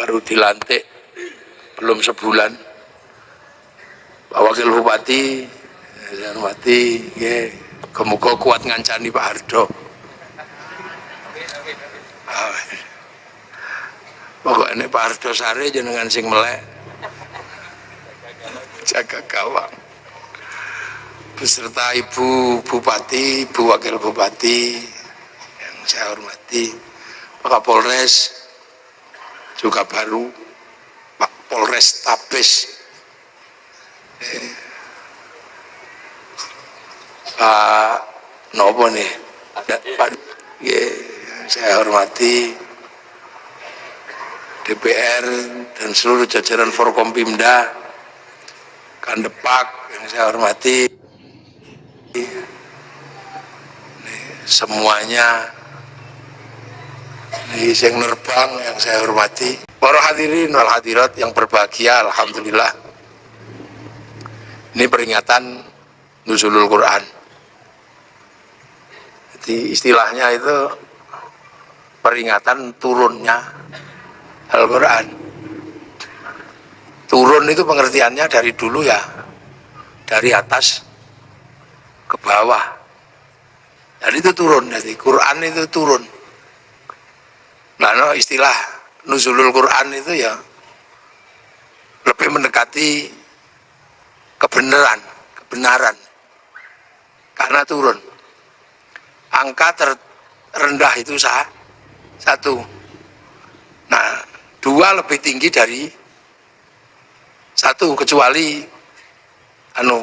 baru dilantik belum sebulan, Pak Wakil Bupati, saya hormati, kemuka kuat ngancani Pak Hardo. Pokoknya Pak Hardo Sare jenengan sing melek, jaga gawang. Beserta Ibu Bupati, Ibu Wakil Bupati yang saya hormati, Pak Kapolres juga baru, Pak Polres Tabes, Pak Nopo nih, Pak, saya hormati DPR dan seluruh jajaran Forkompimda, Kandepak yang saya hormati, semuanya, yang nerbang yang saya hormati, para hadirin wal hadirat yang berbahagia, alhamdulillah. Ini peringatan Nuzulul Quran. Jadi istilahnya itu peringatan turunnya Al-Quran. Turun itu pengertiannya dari dulu ya, dari atas ke bawah. Dan itu turun, jadi Quran itu turun. Nah, istilah Nuzulul Quran itu ya lebih mendekati kebenaran, karena turun. Angka terendah itu satu. Nah, dua lebih tinggi dari satu, kecuali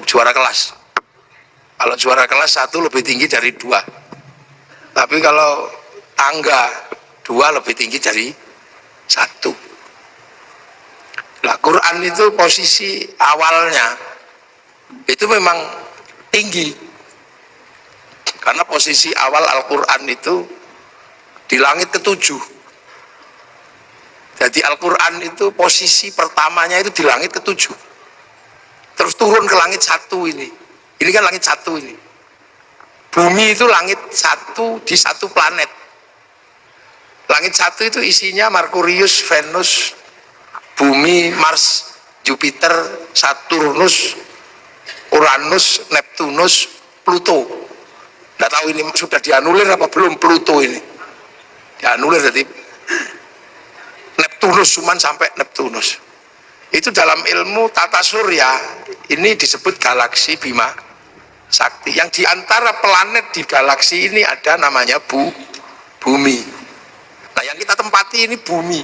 juara kelas. Kalau juara kelas satu lebih tinggi dari dua. Tapi kalau tangga dua lebih tinggi dari satu. Nah, Quran itu posisi awalnya itu memang tinggi, karena posisi awal Al-Quran itu di langit ketujuh. Jadi Al-Quran itu posisi pertamanya itu di langit ketujuh, terus turun ke langit satu ini kan langit satu ini. Bumi itu langit satu di satu planet. Langit satu itu isinya Merkurius, Venus, Bumi, Mars, Jupiter, Saturnus, Uranus, Neptunus, Pluto. Nggak tahu ini sudah dianulir apa belum Pluto ini. Dianulir, jadi Neptunus cuman sampai Neptunus. Itu dalam ilmu tata surya ini disebut galaksi Bima Sakti. Yang diantara planet di galaksi ini ada namanya Bumi. Nah, yang kita tempati ini Bumi.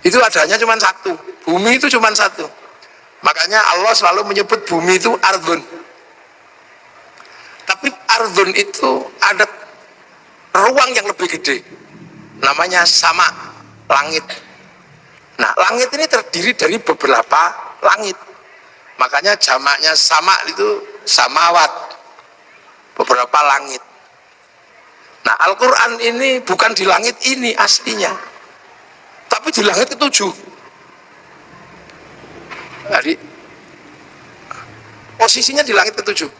Itu adanya cuma satu. Bumi itu cuma satu. Makanya Allah selalu menyebut bumi itu ardun. Tapi ardun itu ada ruang yang lebih gede, namanya sama, langit. Nah, langit ini terdiri dari beberapa langit. Makanya jamaknya sama itu samawat, beberapa langit. Nah, Al-Quran ini bukan di langit ini aslinya, tapi di langit ketujuh. Jadi posisinya di langit ketujuh.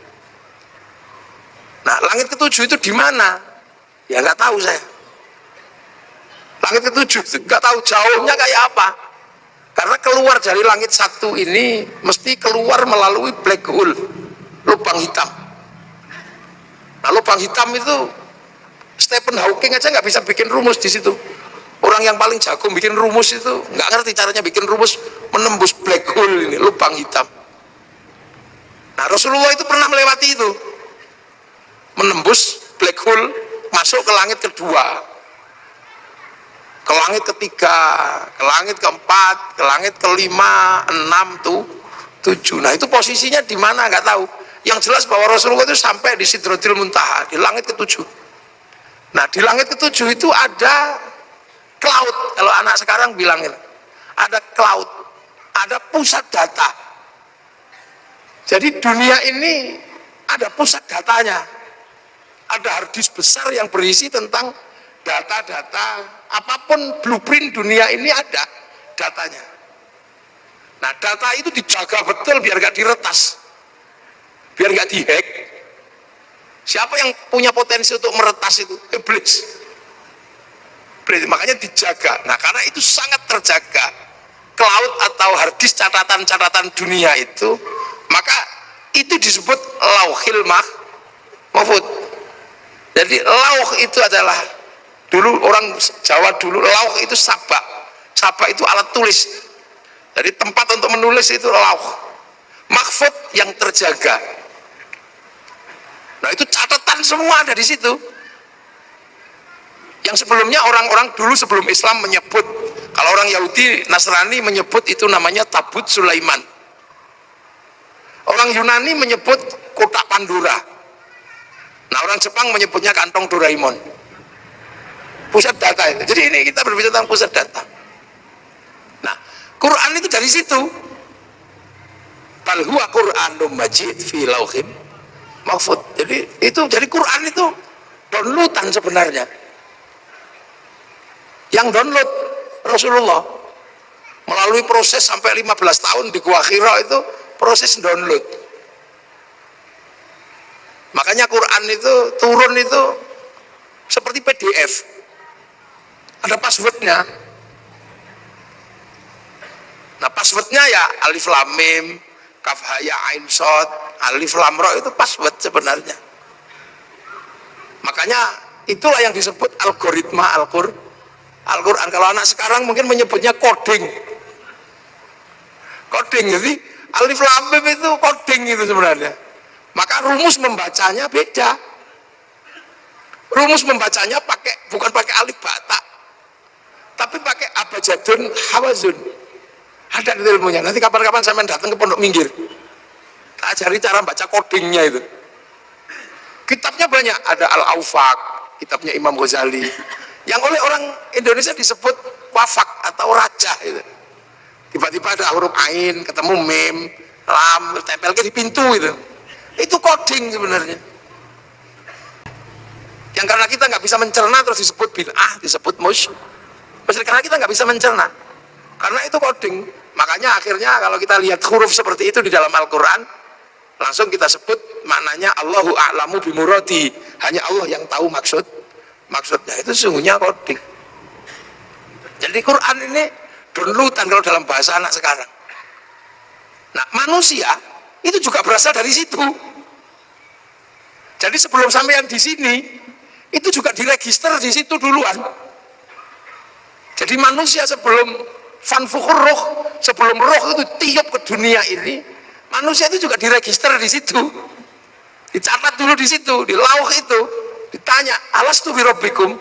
Nah, langit ketujuh itu di mana? Ya nggak tahu saya. Langit ketujuh nggak tahu jauhnya kayak apa. Karena keluar dari langit satu ini mesti keluar melalui black hole, lubang hitam. Nah, lubang hitam itu Stephen Hawking aja nggak bisa bikin rumus di situ. Orang yang paling jago bikin rumus itu nggak ngerti caranya bikin rumus menembus black hole ini, lubang hitam. Nah, Rasulullah itu pernah melewati itu, menembus black hole, masuk ke langit kedua, ke langit ketiga, ke langit keempat, ke langit kelima, 6, 7. Nah, itu posisinya di mana nggak tahu. Yang jelas bahwa Rasulullah itu sampai di Sidratil Muntaha, di langit ketujuh. Nah, di langit ketujuh itu ada cloud, kalau anak sekarang bilangin, ada cloud, ada pusat data. Jadi dunia ini ada pusat datanya, ada hard disk besar yang berisi tentang data-data, apapun blueprint dunia ini ada datanya. Nah, data itu dijaga betul biar gak diretas, biar gak dihack. Siapa yang punya potensi untuk meretas itu? Iblis. makanya dijaga. Nah, karena itu sangat terjaga, cloud atau harddisk catatan-catatan dunia itu, maka itu disebut lauhil mahfud. Jadi lauh itu adalah, dulu orang Jawa dulu lauh itu sabak. Sabak itu alat tulis. Jadi tempat untuk menulis itu lauh. Mahfud yang terjaga. Nah, itu catatan semua ada di situ. Yang sebelumnya orang-orang dulu sebelum Islam menyebut, kalau orang Yahudi Nasrani menyebut itu namanya Tabut Sulaiman. Orang Yunani menyebut kotak Pandora. Nah, orang Jepang menyebutnya kantong Doraemon. Pusat data itu. Jadi ini kita berbicara tentang pusat data. Nah, Quran itu dari situ. Bal huwa Qur'anum Majid fi lauhim mahfud. Jadi Quran itu downloadan sebenarnya. Yang download Rasulullah melalui proses sampai 15 tahun di Gua Hira, itu proses download. Makanya Quran itu turun itu seperti PDF, ada passwordnya. Nah, passwordnya ya alif lam mim, kaf ha ya ain shad, alif lam ra, itu password sebenarnya. Makanya itulah yang disebut algoritma Al-Quran. Kalau anak sekarang mungkin menyebutnya coding. Jadi alif lam mim itu coding itu sebenarnya. Maka rumus membacanya beda. Rumus membacanya bukan pakai alif bata, tapi pakai abjadun hawazun. Ada ilmunya. Nanti kapan-kapan saya datang ke Pondok Minggir, tak ajari cara baca codingnya itu. Kitabnya banyak, ada Al-Aufaq, kitabnya Imam Ghazali, yang oleh orang Indonesia disebut wafak atau raja itu. Tiba-tiba ada huruf ain, ketemu mim, lam, tempel di pintu itu. Itu coding sebenarnya. Yang karena kita nggak bisa mencerna terus disebut bid'ah, disebut musyrik, karena kita nggak bisa mencerna. Karena itu coding. Makanya akhirnya kalau kita lihat huruf seperti itu di dalam Al-Quran, langsung kita sebut maknanya Allahu a'lamu bimuradi. Hanya Allah yang tahu maksudnya. Itu sesungguhnya coding. Jadi Quran ini downloadan kalau dalam bahasa anak sekarang. Nah, manusia itu juga berasal dari situ. Jadi sebelum sampean di sini, itu juga diregister di situ duluan. Jadi manusia sebelum fanfukhur ruh, sebelum roh itu tiup ke dunia ini, manusia itu juga diregister di situ. Dicatat dulu di situ, di lauh itu. Ditanya, alastu birabbikum?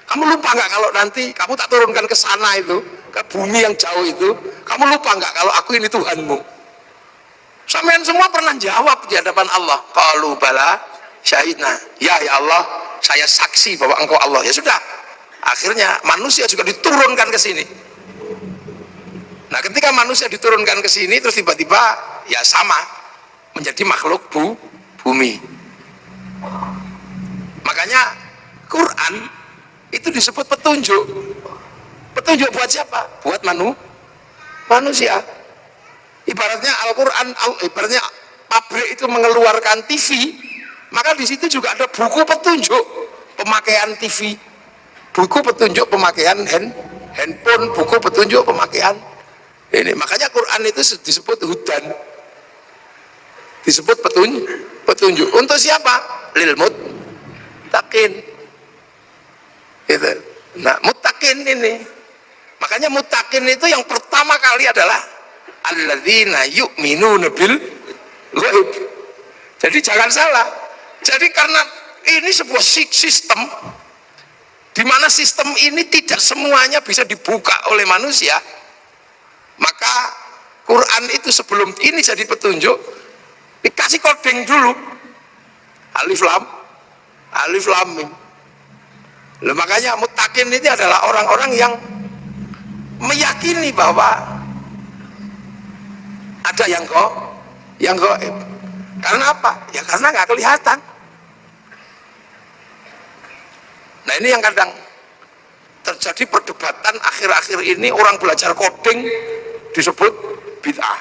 Kamu lupa nggak kalau nanti kamu tak turunkan ke sana itu, ke bumi yang jauh itu, kamu lupa nggak kalau aku ini Tuhanmu? Sampean semua pernah jawab di hadapan Allah, qalu bala syahidna, ya Allah, saya saksi bahwa engkau Allah. Ya sudah, akhirnya manusia juga diturunkan ke sini. Nah, ketika manusia diturunkan ke sini, terus tiba-tiba ya sama menjadi makhluk bumi. Makanya Quran itu disebut petunjuk. Petunjuk buat siapa? Buat manusia. Ibaratnya Al-Quran, ibaratnya pabrik itu mengeluarkan TV, maka di situ juga ada buku petunjuk pemakaian TV, buku petunjuk pemakaian handphone, buku petunjuk pemakaian ini. Makanya Quran itu disebut hudan, disebut petunjuk. Untuk siapa? Lil muttaqin. Gitu. Nah, muttaqin ini, makanya muttaqin itu yang pertama kali adalah alladzina yu'minuna bil ghaib. Jadi jangan salah. Jadi karena ini sebuah sistem di mana sistem ini tidak semuanya bisa dibuka oleh manusia, maka Quran itu sebelum ini jadi petunjuk dikasih coding dulu, alif lam mim. Loh, makanya muttaqin ini adalah orang-orang yang meyakini bahwa ada yang gaib. Karena apa? Ya karena nggak kelihatan. Nah, ini yang kadang terjadi perdebatan akhir-akhir ini. Orang belajar coding disebut bid'ah,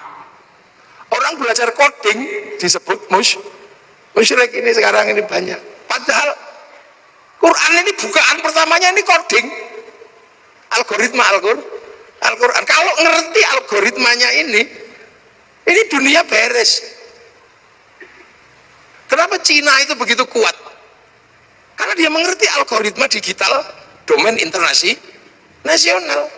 orang belajar coding disebut musyrik. Ini sekarang ini banyak. Padahal Quran ini bukaan pertamanya ini coding. algoritma Al-Quran. Kalau ngerti algoritmanya ini dunia beres. Kenapa Cina itu begitu kuat? Karena dia mengerti algoritma digital domain internasional.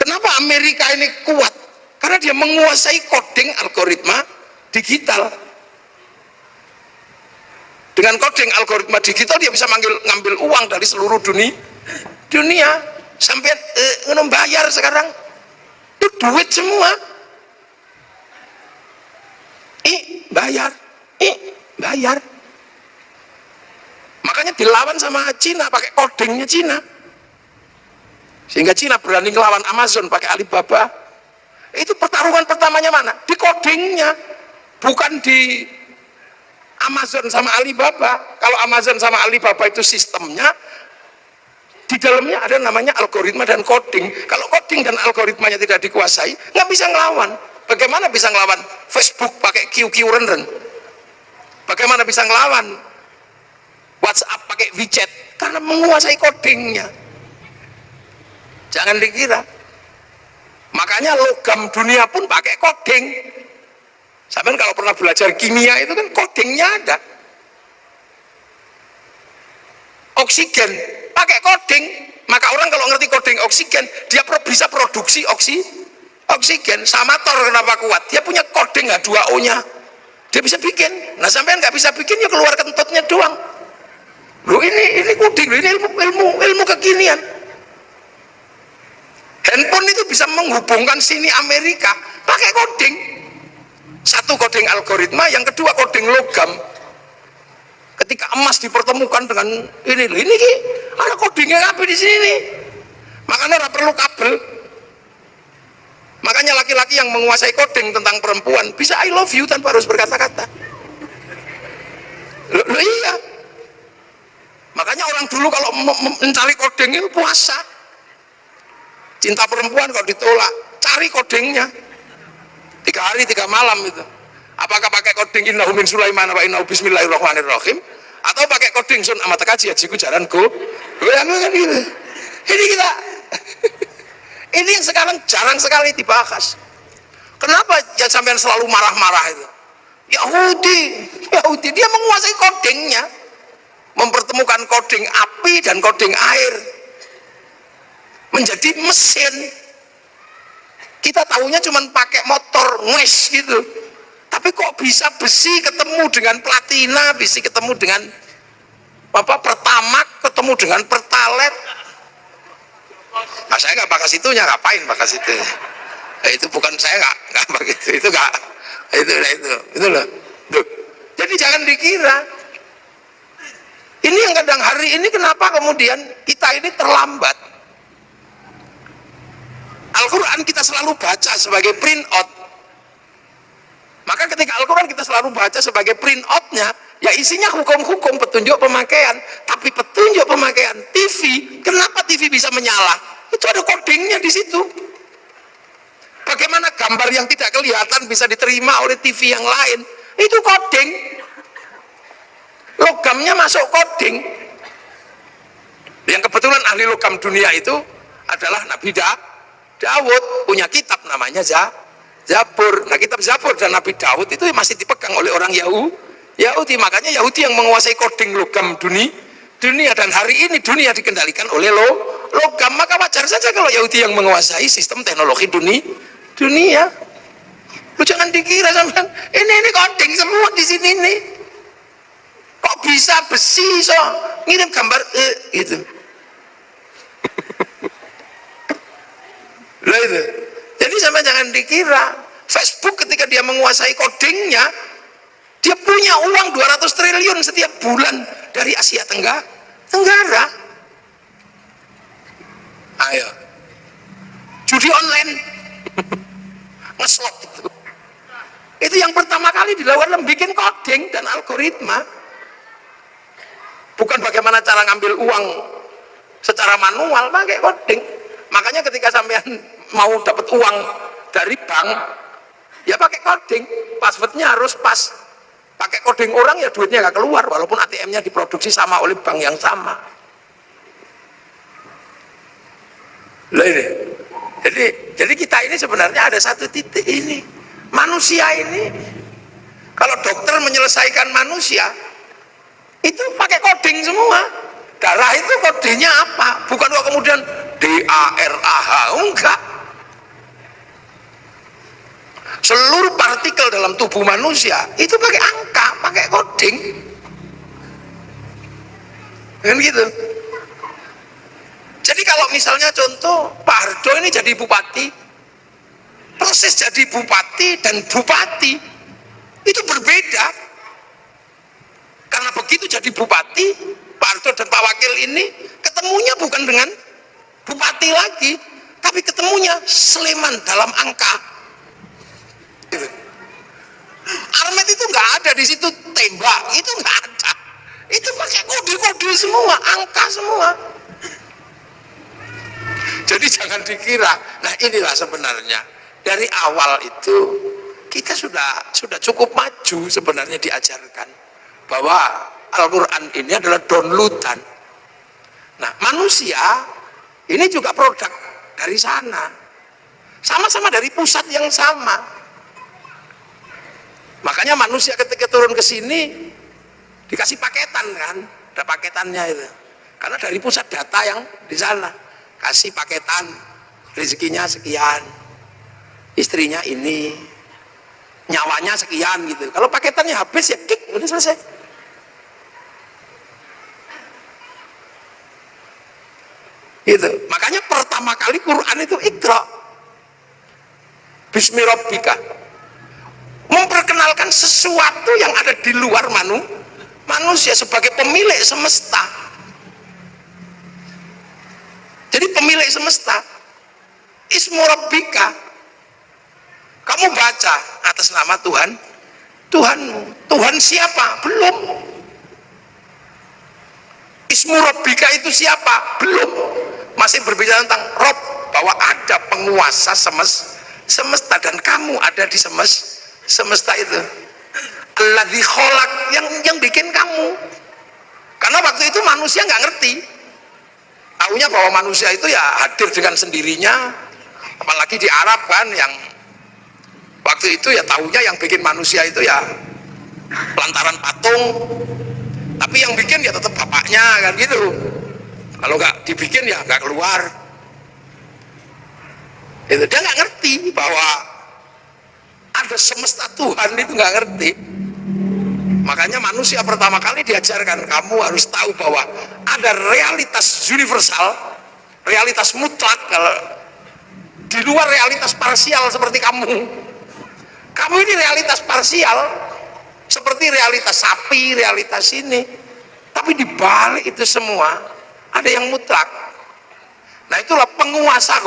Kenapa Amerika ini kuat? Karena dia menguasai coding algoritma digital. Dengan coding algoritma digital dia bisa ngambil uang dari seluruh dunia. Sampai bayar sekarang itu duit semua. Bayar. Makanya dilawan sama Cina pakai codingnya Cina. Sehingga Cina berani ngelawan Amazon pakai Alibaba. Itu pertarungan pertamanya mana? Di codingnya, bukan di Amazon sama Alibaba. Kalau Amazon sama Alibaba itu sistemnya, di dalamnya ada namanya algoritma dan coding. Kalau coding dan algoritmanya tidak dikuasai, nggak bisa ngelawan. Bagaimana bisa ngelawan Facebook pakai QQ renden? Bagaimana bisa ngelawan WhatsApp pakai WeChat? Karena menguasai codingnya. Jangan dikira. Makanya logam dunia pun pakai coding. Sampai kalau pernah belajar kimia itu kan codingnya ada. Oksigen pakai coding. Maka orang kalau ngerti coding oksigen, dia bisa produksi oksigen. Sama Thor kenapa kuat? Dia punya coding H2O nya, dia bisa bikin. Nah sampean nggak bisa bikin, ya keluar kentutnya doang. Loh ini coding, ini ilmu kekinian. Handphone itu bisa menghubungkan sini Amerika pakai coding. Satu coding algoritma, yang kedua coding logam. Ketika emas dipertemukan dengan ini ada codingnya apa di sini nih. Makanya nggak perlu kabel. Makanya laki-laki yang menguasai coding tentang perempuan bisa I love you tanpa harus berkata-kata. Loh iya. Makanya orang dulu kalau mencari coding itu puasa. Cinta perempuan kalau ditolak, cari codingnya. 3 hari 3 malam itu. Apakah pakai coding innahu min Sulaiman wa innahu bismillahirrahmanirrahim, atau pakai coding sun amat kaji hajiku jaranku. Ini kita ini yang sekarang jarang sekali dibahas. Kenapa ya sampean selalu marah-marah itu? Yahudi dia menguasai codingnya, mempertemukan coding api dan coding air menjadi mesin. Kita tahunya cuma pakai motor nges gitu, tapi kok bisa besi ketemu dengan platina, besi ketemu dengan pertamak, ketemu dengan pertalite. Nah, saya nggak bakas itunya, ngapain bakas itu? Nah, itu bukan saya nggak begitu, itu nggak itu loh. Jadi jangan dikira. Ini yang kadang hari ini kenapa kemudian kita ini terlambat. Al-Quran kita selalu baca sebagai print out. Maka ketika Al-Quran kita selalu baca sebagai print outnya, ya isinya hukum-hukum, petunjuk pemakaian. Tapi petunjuk pemakaian TV, kenapa TV bisa menyala? Itu ada codingnya di situ. Bagaimana gambar yang tidak kelihatan bisa diterima oleh TV yang lain? Itu coding. Logamnya masuk coding. Yang kebetulan ahli logam dunia itu adalah Nabi Daud, punya kitab namanya Zabur. Nah kitab Zabur dan Nabi Daud itu masih dipegang oleh orang Yahudi. Makanya Yahudi yang menguasai coding logam dunia, dan hari ini dunia dikendalikan oleh logam. Maka wajar saja kalau Yahudi yang menguasai sistem teknologi dunia. Lu jangan dikira sampean ini coding semua di sini nih. Kok bisa besi ngirim gambar gitu. Loh itu. Jadi sampai jangan dikira Facebook ketika dia menguasai codingnya, dia punya uang 200 triliun setiap bulan dari Asia Tenggara. Ayo, judi online, ngeslot itu yang pertama kali dilakukan bikin coding dan algoritma. Bukan bagaimana cara ngambil uang secara manual, pakai coding. Makanya ketika sampean mau dapat uang dari bank, ya pakai coding, passwordnya harus pas. Pakai coding orang ya duitnya nggak keluar, walaupun ATM-nya diproduksi sama oleh bank yang sama. Loh ini. Jadi kita ini sebenarnya ada satu titik ini. Manusia ini, kalau dokter menyelesaikan manusia, itu pakai coding semua. Darah itu kodenya apa? Bukan kok kemudian DARAH, enggak. Seluruh partikel dalam tubuh manusia itu pakai angka, pakai coding. Kan gitu. Jadi kalau misalnya contoh Pak Hardo ini jadi bupati, proses jadi bupati dan bupati itu berbeda. Karena begitu jadi bupati, Pak Hardo dan Pak Wakil ini ketemunya bukan dengan bupati lagi, tapi ketemunya Sleman dalam angka. Gitu. Armet itu nggak ada di situ, tembak itu nggak ada. Itu pakai kode-kode semua, angka semua. Jadi jangan dikira. Nah inilah sebenarnya dari awal itu kita sudah cukup maju sebenarnya diajarkan bahwa Al-Quran ini adalah downloadan. Nah manusia ini juga produk dari sana, sama-sama dari pusat yang sama. Makanya manusia ketika turun ke sini dikasih paketan kan, ada paketannya itu. Karena dari pusat data yang di sana kasih paketan, rezekinya sekian, istrinya ini, nyawanya sekian gitu. Kalau paketannya habis ya kik, udah selesai. Gitu. Makanya pertama kali Quran itu Iqra, Bismi Rabbika, memperkenalkan sesuatu yang ada di luar manusia sebagai pemilik semesta. Jadi pemilik semesta, Ismu Rabbika, kamu baca atas nama Tuhanmu. Tuhan siapa? Belum. Ismu Rabbika itu siapa? Belum. Masih berbicara tentang Rob, bahwa ada penguasa semesta dan kamu ada di semesta itu. Alladzi khalaq, yang bikin kamu. Karena waktu itu manusia nggak ngerti. Taunya bahwa manusia itu ya hadir dengan sendirinya, apalagi di Arab kan, yang waktu itu ya taunya yang bikin manusia itu ya lantaran patung, tapi yang bikin ya tetap bapaknya kan gitu. Kalau nggak dibikin ya nggak keluar. Itu dia nggak ngerti bahwa ada semesta Tuhan, itu nggak ngerti. Makanya manusia pertama kali diajarkan, kamu harus tahu bahwa ada realitas universal, realitas mutlak, kalau di luar realitas parsial seperti kamu. Kamu ini realitas parsial, seperti realitas sapi, realitas ini. Tapi di balik itu semua ada yang mutlak. Nah itulah penguasa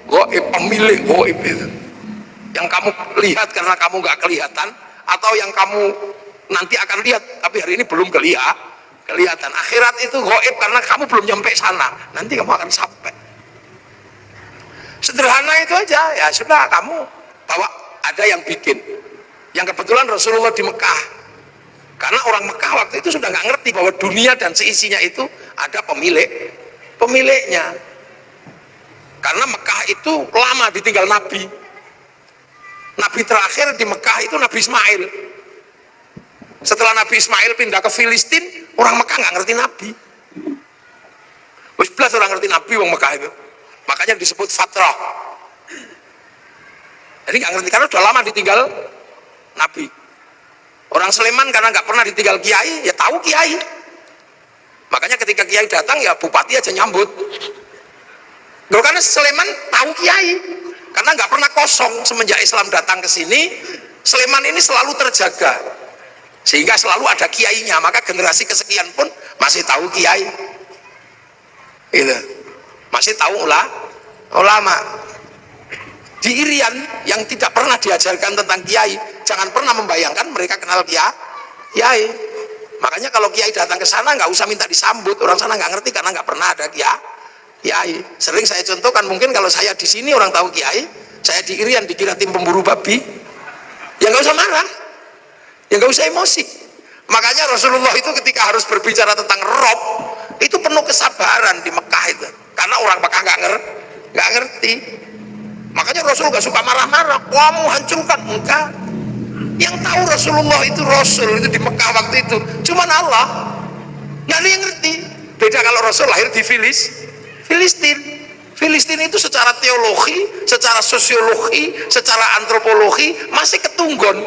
goib, pemilik goib itu. Yang kamu lihat karena kamu nggak kelihatan, atau yang kamu nanti akan lihat tapi hari ini belum kelihatan. Akhirat itu gaib karena kamu belum nyampe sana, nanti kamu akan sampai. Sederhana itu aja, ya sudah, kamu bawa, ada yang bikin. Yang kebetulan Rasulullah di Mekah, karena orang Mekah waktu itu sudah nggak ngerti bahwa dunia dan seisinya itu ada pemiliknya. Karena Mekah itu lama ditinggal Nabi terakhir di Mekah itu Nabi Ismail. Setelah Nabi Ismail pindah ke Filistin, orang Mekah nggak ngerti Nabi. Wis belas orang ngerti Nabi wong Mekah itu. Makanya disebut fatrah. Jadi nggak ngerti karena udah lama ditinggal Nabi. Orang Sleman karena nggak pernah ditinggal kiai, ya tahu kiai. Makanya ketika kiai datang ya bupati aja nyambut. Loh, karena Sleman tahu kiai. Karena nggak pernah kosong semenjak Islam datang ke sini, Sleman ini selalu terjaga. Sehingga selalu ada kiainya, maka generasi kesekian pun masih tahu kiai. Gitu. Masih tahu ulama. Di Irian yang tidak pernah diajarkan tentang kiai, jangan pernah membayangkan mereka kenal kiai. Makanya kalau kiai datang ke sana nggak usah minta disambut, orang sana nggak ngerti karena nggak pernah ada kiai. Sering saya contohkan, mungkin kalau saya di sini orang tahu kiai, saya di Irian dikira tim pemburu babi, ya nggak usah marah, ya nggak usah emosi. Makanya Rasulullah itu ketika harus berbicara tentang Rob, itu penuh kesabaran di Mekah itu, karena orang Mekah ngerti. Makanya Rasul gak suka marah-marah, kamu hancurkan, enggak. Yang tahu Rasulullah itu Rasul itu di Mekah waktu itu cuman Allah, nggak ada yang ngerti. Beda kalau Rasul lahir di Filistin. Filistin itu secara teologi, secara sosiologi, secara antropologi masih ketunggon.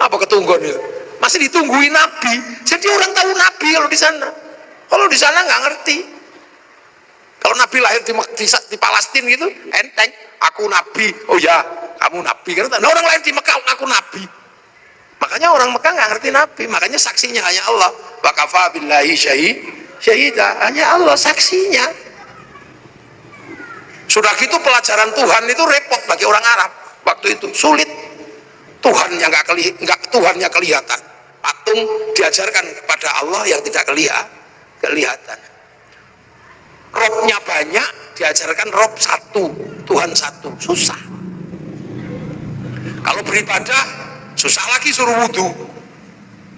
Apa ketunggon itu? Masih ditungguin Nabi. Jadi orang tahu Nabi kalau di sana. Kalau di sana nggak ngerti. Kalau Nabi lahir di Palestina gitu, enteng. Aku Nabi. Oh ya, kamu Nabi. Karena orang lain di Mekah, aku Nabi. Makanya orang Mekah nggak ngerti Nabi. Makanya saksinya hanya Allah. Wa kafa billahi syahidah. Hanya Allah saksinya. Sudah gitu pelajaran Tuhan itu repot bagi orang Arab waktu itu, sulit. Tuhannya Tuhannya kelihatan. Patung diajarkan kepada Allah yang tidak kelihatan. Robnya banyak, diajarkan Rob satu, Tuhan satu, susah. Kalau beribadah susah lagi, suruh wudhu.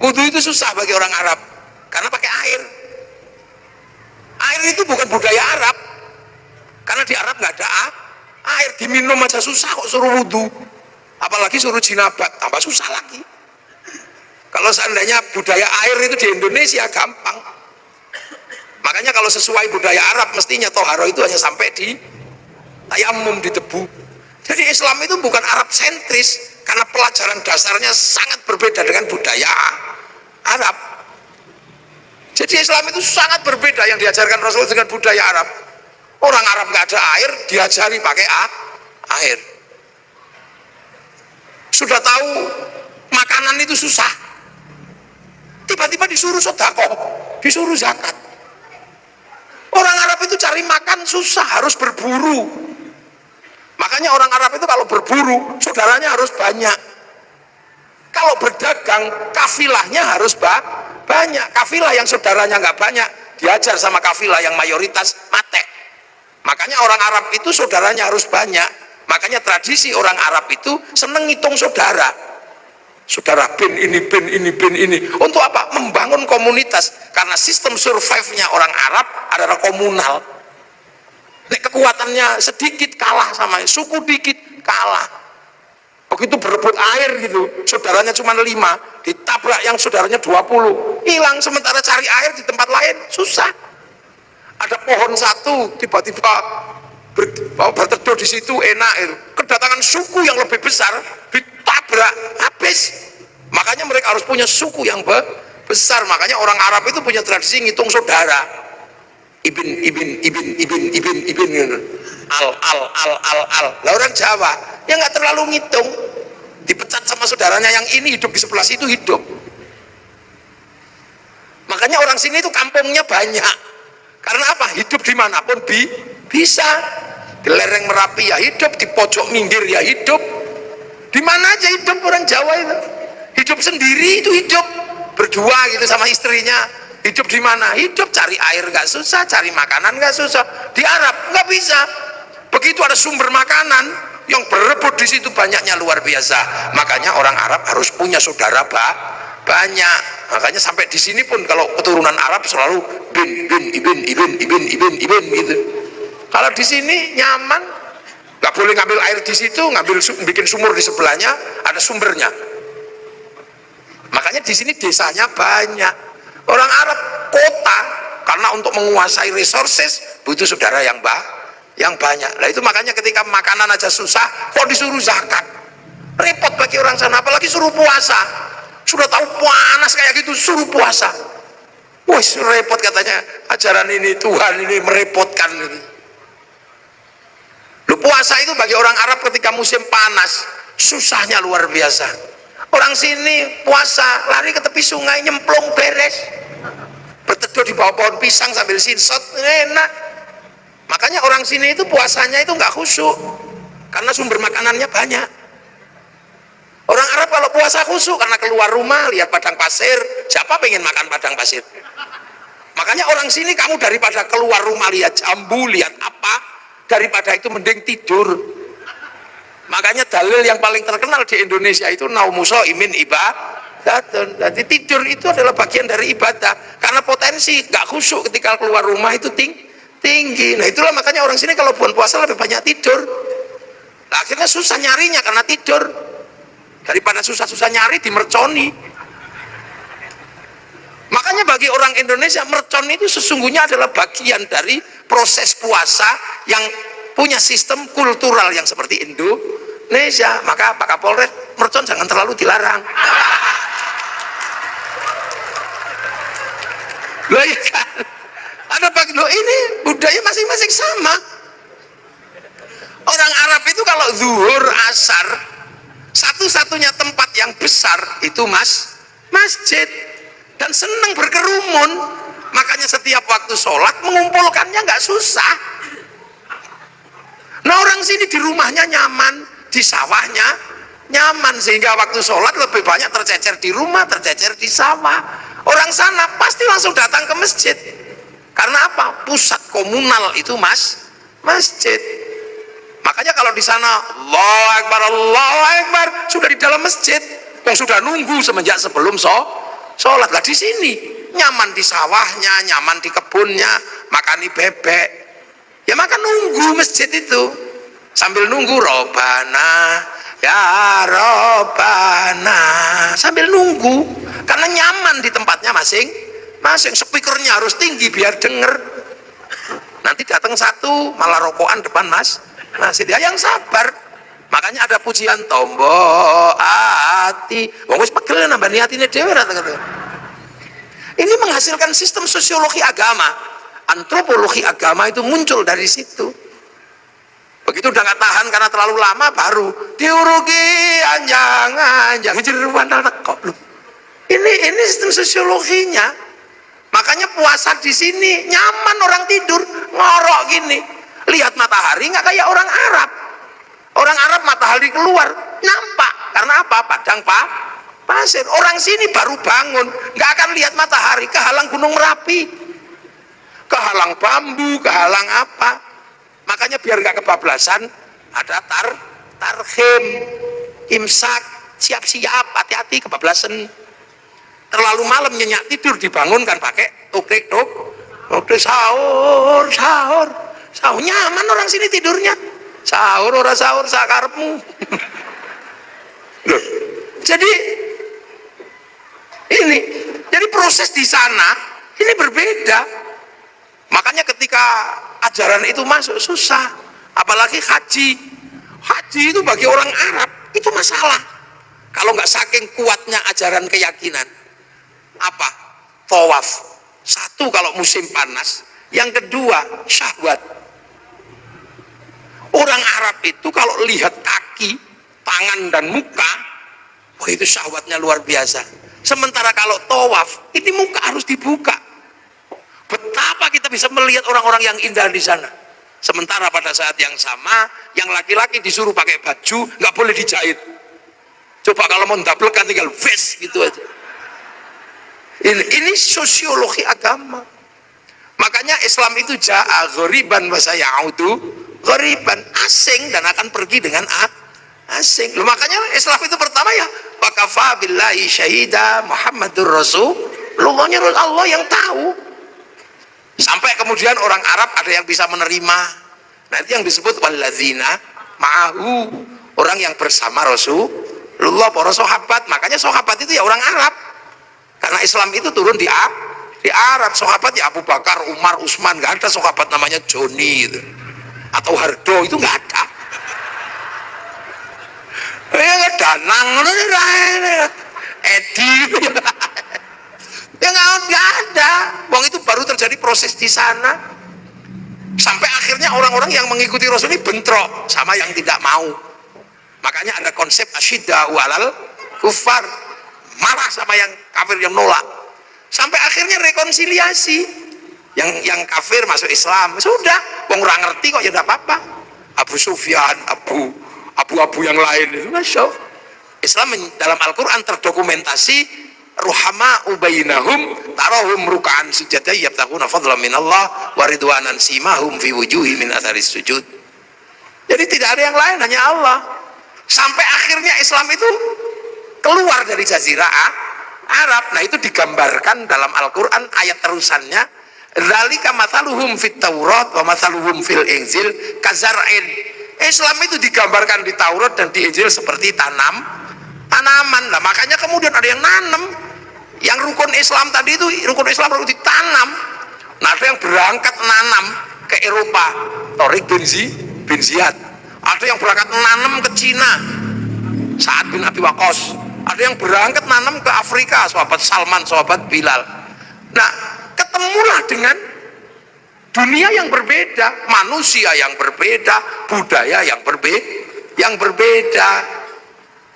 Wudhu itu susah bagi orang Arab karena pakai air. Air itu bukan budaya Arab, karena di Arab nggak ada air, diminum aja susah kok suruh wudhu, apalagi suruh jinabat, tambah susah lagi. Kalau seandainya budaya air itu di Indonesia gampang. Makanya kalau sesuai budaya Arab mestinya toharo itu hanya sampai di tayamum, di debu. Jadi Islam itu bukan Arab sentris, karena pelajaran dasarnya sangat berbeda dengan budaya Arab. Jadi Islam itu sangat berbeda yang diajarkan Rasul dengan budaya Arab. Orang Arab nggak ada air, diajari pakai air. Sudah tahu makanan itu susah, tiba-tiba disuruh sedekah, disuruh zakat. Orang Arab itu cari makan susah, harus berburu. Makanya orang Arab itu kalau berburu, saudaranya harus banyak. Kalau berdagang, kafilahnya harus banyak. Kafilah yang saudaranya nggak banyak, diajar sama kafilah yang mayoritas mate. Makanya orang Arab itu saudaranya harus banyak. Makanya tradisi orang Arab itu seneng ngitung saudara. Saudara bin ini. Untuk apa? Membangun komunitas. Karena sistem survive-nya orang Arab adalah komunal. Nek kekuatannya sedikit kalah sama suku, dikit kalah. Begitu berebut air gitu, saudaranya cuma 5, ditabrak yang saudaranya 20, hilang. Sementara cari air di tempat lain susah. Ada pohon satu, tiba-tiba berteduh di situ enak, kedatangan suku yang lebih besar, ditabrak, habis. Makanya mereka harus punya suku yang besar. Makanya orang Arab itu punya tradisi ngitung saudara. Ibin al. Lah orang Jawa yang nggak terlalu ngitung, dipecat sama saudaranya yang ini hidup di sebelah situ hidup. Makanya orang sini itu kampungnya banyak. Karena apa? Hidup dimanapun bisa. Di lereng Merapi ya hidup, di pojok minggir ya hidup. Di mana aja hidup orang Jawa itu. Hidup sendiri itu hidup, berdua gitu sama istrinya. Hidup di mana? Hidup cari air nggak susah, cari makanan nggak susah. Di Arab nggak bisa. Begitu ada sumber makanan yang berebut di situ banyaknya luar biasa. Makanya orang Arab harus punya saudara banyak. Makanya sampai di sini pun kalau keturunan Arab selalu ibin gitu. Kalau di sini nyaman, nggak boleh ngambil air di situ, bikin sumur di sebelahnya, ada sumbernya. Makanya di sini desanya banyak. Orang Arab kota, karena untuk menguasai resources butuh saudara yang banyak. Nah itu makanya ketika makanan aja susah, kok disuruh zakat, repot bagi orang sana. Apalagi suruh puasa, sudah tahu panas kayak gitu suruh puasa. Wah repot katanya, ajaran ini Tuhan ini merepotkan gitu. Lu puasa itu bagi orang Arab ketika musim panas susahnya luar biasa. Orang sini puasa lari ke tepi sungai nyemplung beres, berteduh di bawah pohon pisang sambil sinsot enak. Makanya orang sini itu puasanya itu nggak khusyuk karena sumber makanannya banyak. Orang Arab kalau puasa khusyuk karena keluar rumah lihat padang pasir, siapa pengen makan padang pasir? Makanya orang sini kamu daripada keluar rumah lihat jambu, lihat apa, daripada itu mending tidur. Makanya dalil yang paling terkenal di Indonesia itu naumuso imin ibadatun. Jadi tidur itu adalah bagian dari ibadah. Karena potensi gak khusyuk ketika keluar rumah itu tinggi. Nah itulah makanya orang sini kalau bulan puasa lebih banyak tidur. Nah, akhirnya susah nyarinya karena tidur. Daripada susah-susah nyari dimerconi. Makanya bagi orang Indonesia mercon itu sesungguhnya adalah bagian dari proses puasa yang punya sistem kultural yang seperti Indonesia. Maka Pak Kapolres, mercon jangan terlalu dilarang. Loh ya kan? Ada bagi loh, ini budaya masing-masing sama. Orang Arab itu kalau zuhur, asar, satu-satunya tempat yang besar itu masjid. Dan senang berkerumun. Makanya setiap waktu sholat mengumpulkannya nggak susah. Nah orang sini di rumahnya nyaman, di sawahnya nyaman, sehingga waktu sholat lebih banyak tercecer di rumah, tercecer di sawah. Orang sana pasti langsung datang ke masjid. Karena apa? Pusat komunal itu masjid. Makanya kalau di sana Allahu Akbar, sudah di dalam masjid, yang sudah nunggu semenjak sebelum sholat. Lah di sini nyaman di sawahnya, nyaman di kebunnya, makani bebek. Ya makan nunggu masjid itu. Sambil nunggu Robbana, ya Robbana. Sambil nunggu karena nyaman di tempatnya masing-masing. Speakernya harus tinggi biar denger. Nanti datang satu malah rokokan depan masjid. Ya yang sabar. Makanya ada pujian tombo ati. Wong wis pegel nambah niatine dhewe ra. Ini menghasilkan sistem sosiologi agama. Antropologi agama itu muncul dari situ. Begitu udah nggak tahan karena terlalu lama, baru diurugi anjang jeruan kok lu. Ini sistem sosiologinya. Makanya puasa di sini nyaman, orang tidur ngorok gini. Lihat matahari nggak kayak orang Arab. Orang Arab matahari keluar nampak karena apa? Padang pasir. Orang sini baru bangun nggak akan lihat matahari, kehalang Gunung Merapi, kehalang bambu, kehalang apa. Makanya biar nggak kebablasan ada tarhim, imsak, siap-siap, hati-hati kebablasan. Terlalu malam nyenyak tidur dibangunkan pakai tukrik sahur nyaman orang sini tidurnya. Sahur ora sahur sakarepmu. Jadi proses di sana ini berbeda. Makanya ketika ajaran itu masuk susah, apalagi haji itu bagi orang Arab itu masalah. Kalau nggak saking kuatnya ajaran keyakinan, apa? Tawaf. Satu kalau musim panas, yang kedua syahwat. Orang Arab itu kalau lihat kaki, tangan dan muka, wah itu syahwatnya luar biasa. Sementara kalau tawaf, ini muka harus dibuka. Betapa kita bisa melihat orang-orang yang indah di sana. Sementara pada saat yang sama, yang laki-laki disuruh pakai baju, nggak boleh dijahit. Coba kalau mau ndablekan tinggal vest gitu aja. Ini sosiologi agama. Makanya Islam itu ja'a ghoriban wa sayaudu ghoriban, asing dan akan pergi dengan asing. Loh, makanya Islam itu pertama ya wa kafa billahi syahida Muhammadur Rasulullahnya Allah yang tahu. Sampai kemudian orang Arab ada yang bisa menerima. Nah itu yang disebut walladzina ma'ahu, orang yang bersama Rasulullah, para sahabat. Makanya sahabat itu ya orang Arab. Karena Islam itu turun di Arab. Sahabat ya Abu Bakar, Umar, Utsman, nggak ada sahabat namanya Joni gitu. Atau Hardo, itu nggak ada. Ya Danang, Edi, ya nggak ada. Wong itu baru terjadi proses di sana. Sampai akhirnya orang-orang yang mengikuti Rasul ini bentrok sama yang tidak mau. Makanya ada konsep asyidda walal kufar, marah sama yang kafir yang nolak. Sampai akhirnya rekonsiliasi. Yang kafir masuk Islam, sudah, wong ora ngerti kok ya enggak apa-apa. Abu Sufyan, abu yang lain itu Masya Allah. Islam dalam Al-Quran terdokumentasi ruhama ubainahum tarahum ruka'an sujada yabtaguna fadlan minallah wa ridwanan simahum fi wujuhi min atharis sujud. Jadi tidak ada yang lain, hanya Allah. Sampai akhirnya Islam itu keluar dari jazirah Arab. Nah itu digambarkan dalam Al-Quran ayat terusannya, Dzalika mathaluhum fit Taurat wa mathaluhum fil Injil kazar'in. Islam itu digambarkan di Taurat dan di Injil seperti tanaman. Lah makanya kemudian ada yang nanam. Yang rukun Islam tadi itu rukun Islam harus ditanam. Nah, ada yang berangkat nanam ke Eropa, Tariq bin Ziyad. Ada yang berangkat nanam ke Cina, Sa'ad bin Abi Waqqas. Ada yang berangkat nanam ke Afrika, sahabat Salman, sahabat Bilal. Nah, ketemulah dengan dunia yang berbeda, manusia yang berbeda, budaya yang berbeda.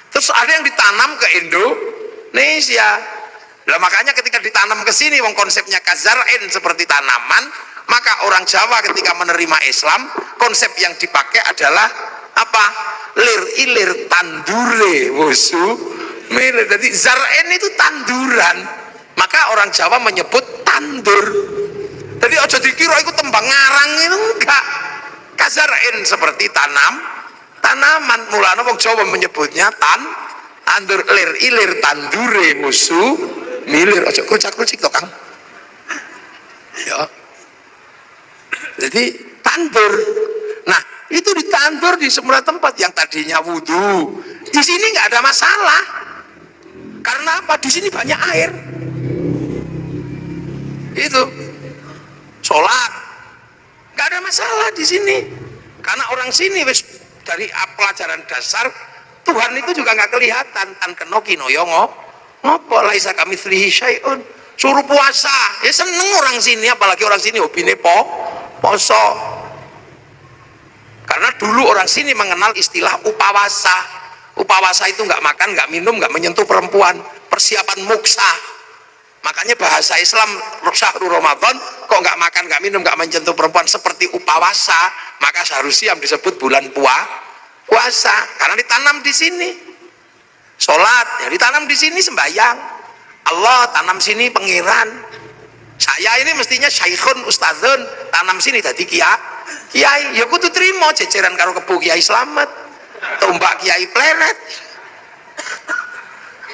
Terus ada yang ditanam ke Indonesia. Nah, makanya ketika ditanam ke sini, wong konsepnya kazar'in seperti tanaman, maka orang Jawa ketika menerima Islam, konsep yang dipakai adalah apa? Lir ilir tandure musuh. Jadi zar'in itu tanduran. Maka orang Jawa menyebut tandur. Jadi ojo dikira itu tembang ngarang, itu enggak. Kazar'in seperti tanaman. Mulanya wong Jawa menyebutnya tandur. Lir ilir tandure musuh milir. Ojo krucak-krucik toh Kang. Ya. Jadi tandur. Nah, itu ditandur di semua tempat. Yang tadinya wudhu, di sini nggak ada masalah. Karena apa? Di sini banyak air. Itu sholat nggak ada masalah di sini. Karena orang sini wis dari pelajaran dasar Tuhan itu juga nggak kelihatan. Tan kenoki noyongo ngopo laisa kamitslihi syai'un. Suruh puasa ya seneng orang sini, apalagi orang sini hobine poso. Karena dulu orang sini mengenal istilah upawasa. Upawasa itu nggak makan, nggak minum, nggak menyentuh perempuan, persiapan muksa. Makanya bahasa Islam syahrul Ramadan kok nggak makan, nggak minum, nggak menyentuh perempuan seperti upawasa, maka seharusnya disebut bulan puasa karena ditanam di sini. Sholat ya ditanam di sini, sembahyang Allah tanam sini, pengiran. Saya ini mestinya syaikhun ustadzun, tanam sini tadi kiai ya kudu trimo jeceran karo Kebu Kiai Slamet, tombak Kiai Pleret,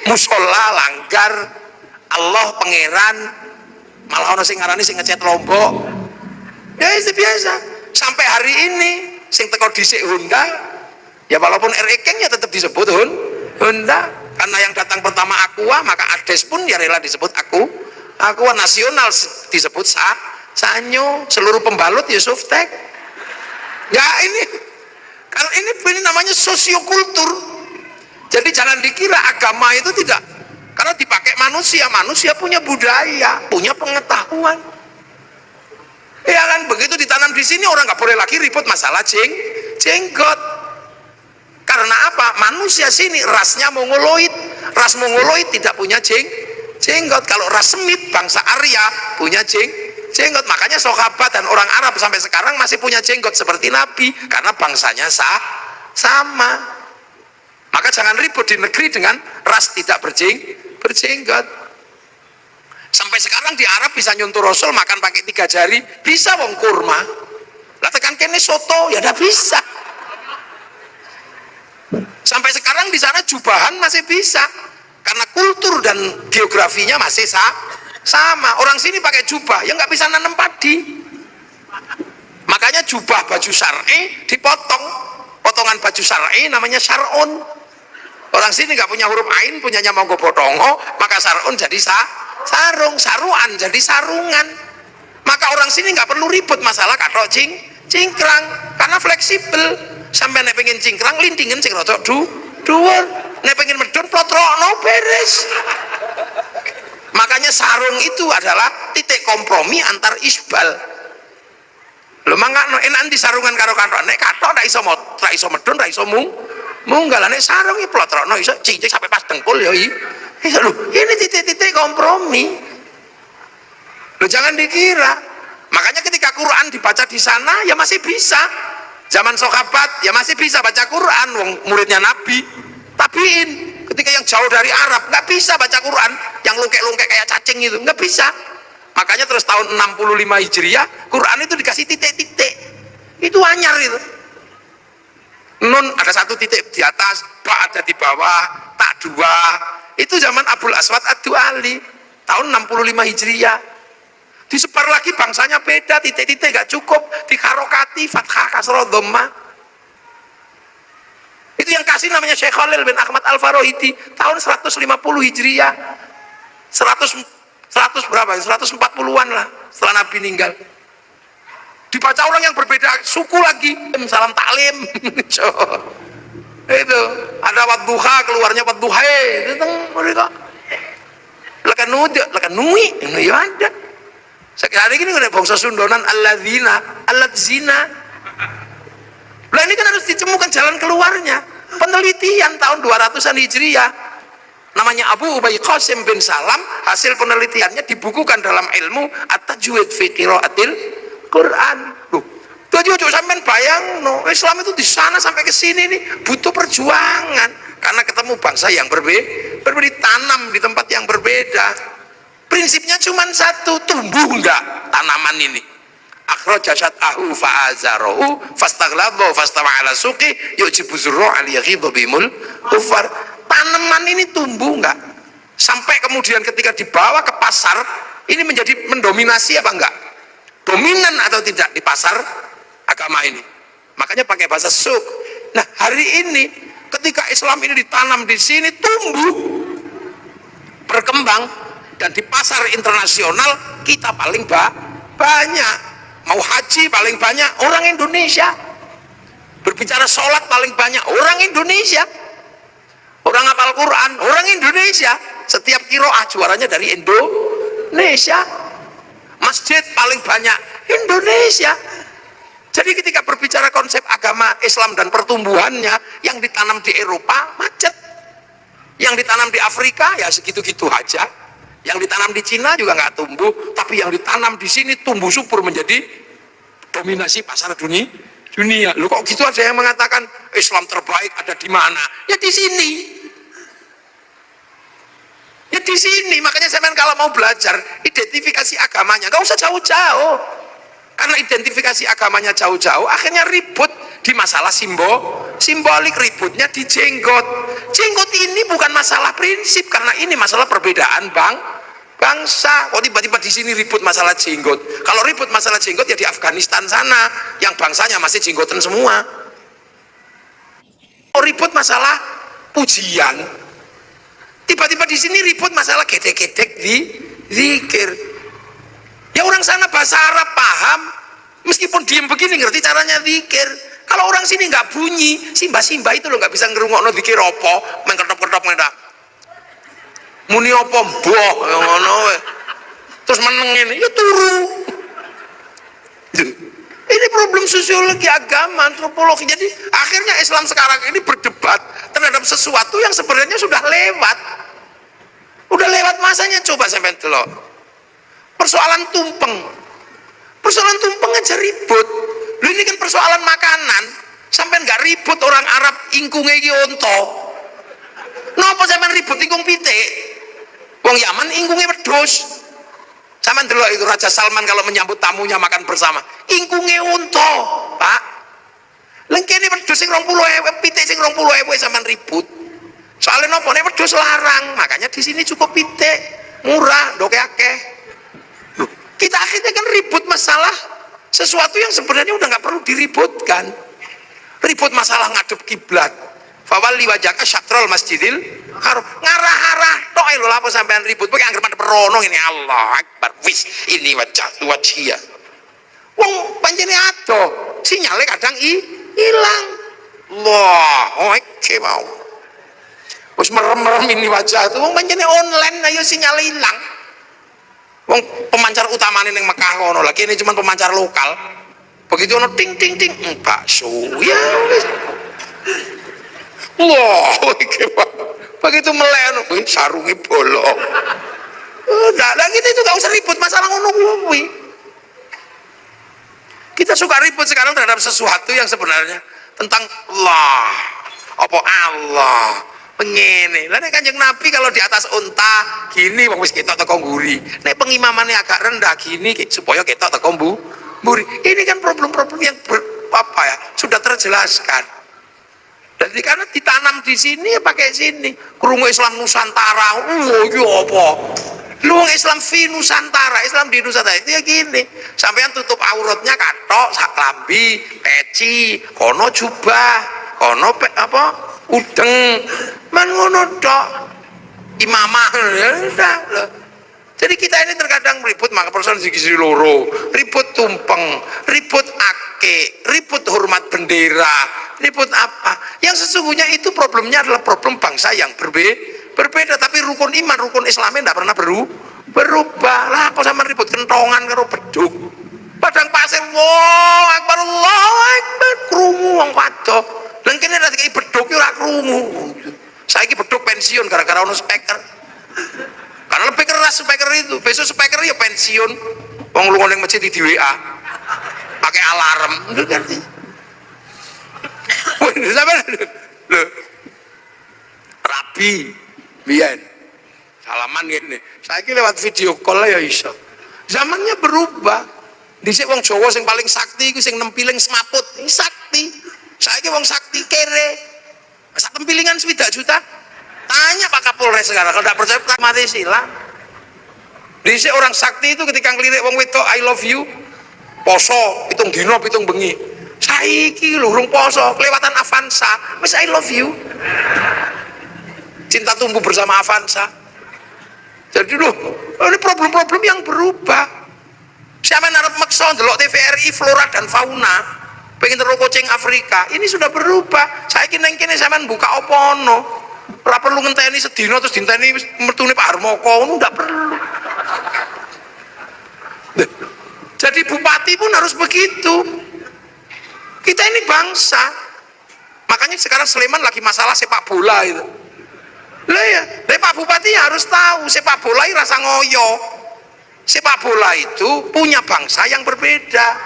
musola langgar Allah pangeran, malah ono sing ngarani sing ngecat Lombok. Ya itu biasa. Sampai hari ini sing teko dhisik Honda, ya walaupun Ekeng ya tetap disebut Honda. Karena yang datang pertama Aqua, maka Ades pun ya rela disebut Aqua nasional disebut Sanyo, seluruh pembalut ya Softek. Ya ini kalau ini namanya sosiokultur. Jadi jangan dikira agama itu tidak, karena dipakai manusia punya budaya, punya pengetahuan. Ya kan begitu ditanam di sini orang nggak boleh lagi ribut masalah jenggot. Karena apa? Manusia sini rasnya mongoloid. Ras mongoloid tidak punya jenggot. Kalau ras Semit bangsa Arya punya jenggot. Makanya sahabat dan orang Arab sampai sekarang masih punya jenggot seperti Nabi karena bangsanya sama. Maka jangan ribut di negeri dengan ras tidak berjenggot. Sampai sekarang di Arab bisa nyuntuh Rasul makan pakai 3 jari, bisa wong kurma. Lah tekan kene soto ya udah bisa. Sampai sekarang di sana jubahan masih bisa karena kultur dan geografinya masih sama. Orang sini pakai jubah ya nggak bisa nanam padi. Makanya jubah baju syar'i dipotong. Potongan baju syar'i namanya syar'un. Orang sini nggak punya huruf ain, punyanya monggo potongo, maka syar'un jadi sarung, saruan jadi sarungan. Maka orang sini nggak perlu ribut masalah katok cingkrang karena fleksibel. Sampai nek pengen cingkrang lindingen sing rada dhuwur, nek pengen medun plotrokno beres. Makanya sarung itu adalah titik kompromi antar isbal. Lho mangkano enak di sarungan karo kathok. Nek kathok ra iso medun, ra iso munggal. Nek sarung iki plotrokno iso cicik sampai pas dengkul ya iki. Lho, ini titik-titik kompromi. Lho jangan dikira. Makanya ketika Quran dibaca di sana ya masih bisa. Zaman sahabat ya masih bisa baca Quran, wong muridnya Nabi. Tabiin ketika yang jauh dari Arab nggak bisa baca Quran, yang lungkek-lungkek kayak cacing itu nggak bisa. Makanya terus tahun 65 Hijriah Quran itu dikasih titik-titik, itu anyar itu. Nun ada 1 titik di atas, ba ada di bawah, tak 2. Itu zaman Abul Aswad Ad-Du'ali tahun 65 Hijriah. Disebar lagi bangsanya beda, titik-titik gak cukup, dikarokati fathah kasroh dhammah. Itu yang kasih namanya Syekh Khalil bin Ahmad Al-Farohidi tahun 150 Hijriah. 100 berapa? 140-an lah setelah Nabi meninggal. Dibaca orang yang berbeda suku lagi, salam taklim. Itu ada wadduha, keluarnya wadduha itu mereka lekan nui ya ada. Sekarang ini ada bangsa Sundonan alladzina. Lah ini kan harus ditemukan jalan keluarnya. Penelitian tahun 200-an Hijriah namanya Abu Ubay Qasim bin Salam, hasil penelitiannya dibukukan dalam ilmu At-Tajwid fi Qiraatil Quran. Loh, jadi ojo sampean bayang no, Islam itu di sana sampai ke sini nih butuh perjuangan karena ketemu bangsa yang berbeda, tanam di tempat yang berbeda. Prinsipnya cuma satu, tumbuh enggak tanaman ini? Akhraja syat'ahu fa'azarahu fastaghlaba fastawa ala suqi yujibu zurra' al-yaghidha bimul kufar. Tanaman ini tumbuh enggak? Sampai kemudian ketika dibawa ke pasar, ini menjadi mendominasi apa enggak? Dominan atau tidak di pasar agama ini? Makanya pakai bahasa suq. Nah, hari ini ketika Islam ini ditanam di sini, tumbuh, berkembang, dan di pasar internasional kita paling banyak. Mau haji paling banyak orang Indonesia. Berbicara sholat paling banyak orang Indonesia. Orang hafal Quran orang Indonesia. Setiap kiroah juaranya dari Indonesia. Masjid paling banyak Indonesia. Jadi ketika berbicara konsep agama Islam dan pertumbuhannya, yang ditanam di Eropa macet, yang ditanam di Afrika ya segitu-gitu aja, yang ditanam di Cina juga nggak tumbuh, tapi yang ditanam di sini tumbuh subur menjadi dominasi pasar dunia. Loh kok gitu ada yang mengatakan Islam terbaik ada di mana? Ya di sini. Ya di sini. Makanya saya kalau mau belajar identifikasi agamanya nggak usah jauh-jauh. Karena identifikasi agamanya jauh-jauh akhirnya ribut di masalah simbolik, ributnya di jenggot. Jenggot ini bukan masalah prinsip karena ini masalah perbedaan bangsa. Kok tiba-tiba di sini ribut masalah jenggot? Kalau ribut masalah jenggot ya di Afghanistan sana yang bangsanya masih jenggotan semua. Kalau ribut masalah pujian, tiba-tiba di sini ribut masalah gedek-gedek di zikir. Ya orang sana bahasa Arab paham, meskipun diem begini ngerti caranya zikir. Kalau orang sini nggak bunyi, simba-simba itu loh nggak bisa ngerungokno zikir opo, main ketop-ketop ngedak. Muni opo mbok ngono terus meneng ini ya turu. Ini problem sosiologi agama, antropologi. Jadi akhirnya Islam sekarang ini berdebat terhadap sesuatu yang sebenarnya sudah lewat. Udah lewat masanya. Coba sampai delok persoalan tumpeng aja ribut. Lu ini kan persoalan makanan sampai nggak ribut orang Arab ingkunge iki onto. Napa sampean ribut ingkung pitik? Wong Yaman ingkunge wedhus. Sampean delok itu Raja Salman kalau menyambut tamunya makan bersama, ingkunge unta, Pak. Lengkene wedhus sing 20.000, pitik sing 20.000 sampean ribut. Soalnya napa nek wedhus larang, makanya di sini cukup pitik, murah, ndoke akeh. Kita akhirnya kan ribut masalah sesuatu yang sebenarnya udah nggak perlu diributkan. Ribut masalah ngadep kiblat. Fawalli wajhaka syatrul masjidil haram. Ngarah-arah tok lho apa sampean ribut. Pokoke anggere madhep rono ini Allah Akbar. Wis ini wajhiyah. Wong pancene ado, sinyale kadang hilang. Allah, oke mau. Wis merem-merem ini wajah itu wong pancene online ayo sinyale hilang. Wong pemancar utamane ning Mekah ngono lagi ini cuma pemancar lokal. Begitu ono ting ting ting bakso ya wis. Wah, iki begitu melek ono sarunge bolong. Udah lah kita itu gak usah ribut masalah ngono kuwi. Kita suka ribut sekarang terhadap sesuatu yang sebenarnya tentang Allah. Apa Allah? Pengene. Lah nek Kanjeng Nabi kalau di atas unta gini wong wis ketok teko mburi. Nek pengimamannya agak rendah gini supaya ketok teko mburi. Ini kan problem-problem yang sudah terjelaskan. Jadi karena ditanam di sini ya pakai sini. Krungu Islam Nusantara. Oh iki apa? Lu wong Islam fi Nusantara, Islam di Nusantara itu ya gini, sampean tutup auratnya katok, sak lambi, peci, kono jubah, kono apa udeng, man ngono tok, imamah ya udah loh. Jadi kita ini terkadang ribut, maka persoalan segi loro, ribut tumpeng, ribut ake, ribut hormat bendera, ribut apa? Yang sesungguhnya itu problemnya adalah problem bangsa yang berbeda, tapi rukun iman, rukun Islamnya tidak pernah berubah. Lah kok sama ribut kentongan karo beduk, padang pasir, wow akbar, Allahu akbar, krungu wong kado, dan kini ada kayak beduk ora krungu. Saiki beduk pensiun gara-gara ono speaker, karena lebih keras speaker itu. Besok speaker ya pensiun, wong lu nang masjid di WA pakai alarm, itu ganti. Lho, rabi biyen salaman gini, saiki lewat video call ya iso. Zamannya berubah. Dhisik wong Jawa sing paling sakti iku sing nempiling semaput, iki sakti. Saiki wong sakti kere. Sak tempilingan 7 juta. Tanya Pak Kapolres sekarang, kalau tidak percaya mati silang. Dhisik orang sakti itu ketika ngelirik wong wedok I love you, poso pitung dino pitung bengi. Saiki lho urung poso, kelewatan Avanza, wis I love you. Cinta tumbuh bersama Avanza. Jadi loh, ini problem-problem yang berubah. Siapa narap maksa ndelok TVRI flora dan fauna, pengen terus kucing Afrika, ini sudah berubah. Saiki nang kene sampean buka apa ono. Ora perlu ngenteni sedina terus dinteni mertune Pak Harmoko, ngono ndak perlu. Jadi bupati pun harus begitu. Kita ini bangsa. Makanya sekarang Sleman lagi masalah sepak bola itu. Lah ya, Pak Bupati harus tahu sepak bola ini rasa ngoyo. Sepak bola itu punya bangsa yang berbeda.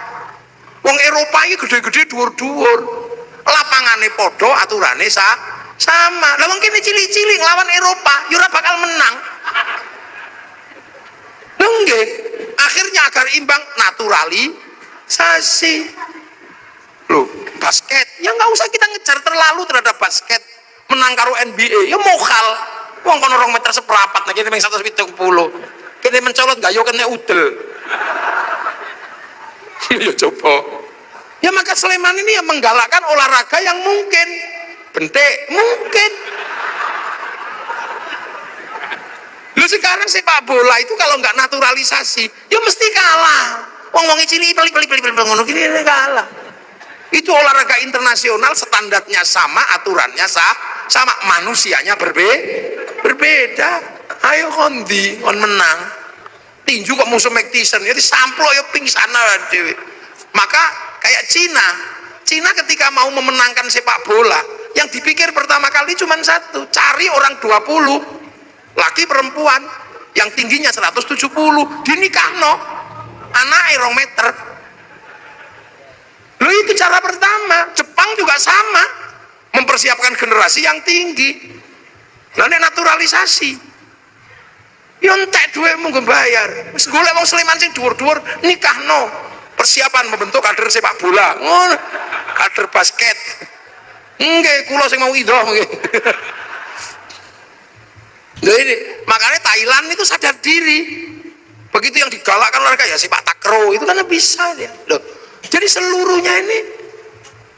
Wong Eropa ini gede-gede dhuwur-dhuwur. Lapangane podo, aturane sama. Lah wong kene cilik-cilik lawan Eropa, yo ora bakal menang. Lho nggih, akhirnya agar imbang naturalisasi. Loh, basket, ya nggak usah kita ngejar terlalu terhadap basket. Menang karo NBA, ya mokal. Wong kono 2 meter seperapat, nah kene mung 170. Kene mencolot gak yo kene udel. Ya coba. Ya maka Sleman ini yang menggalakkan olahraga yang mungkin. Bentek, mungkin. Lu sekarang sepak bola itu kalau nggak naturalisasi, ya mesti kalah. Wong-wong cilik pelik-pelik ngono gini kalah. Itu olahraga internasional, standarnya sama, aturannya sama, manusianya berbeda. Ayo kondi kon menang tinju kok musuh Tyson, jadi samplo ya pingsan dewe. Maka kayak Cina ketika mau memenangkan sepak bola, yang dipikir pertama kali cuma satu, cari orang 20 laki perempuan yang tingginya 170 dinikahno anak 2 meter. Loh, itu cara pertama. Jepang juga sama, mempersiapkan generasi yang tinggi. Lalu naturalisasi, yontek duitmu gue bayar. Wis golek wong Sleman sing dhuwur-dhuwur nikahno. Persiapan membentuk kader sepak bola, kader basket. Nggih, kula sing mau idoh nggih. Jadi makanya Thailand itu sadar diri. Begitu yang digalakkan olahraga ya sepak takraw itu kan bisa dia. Loh, jadi seluruhnya ini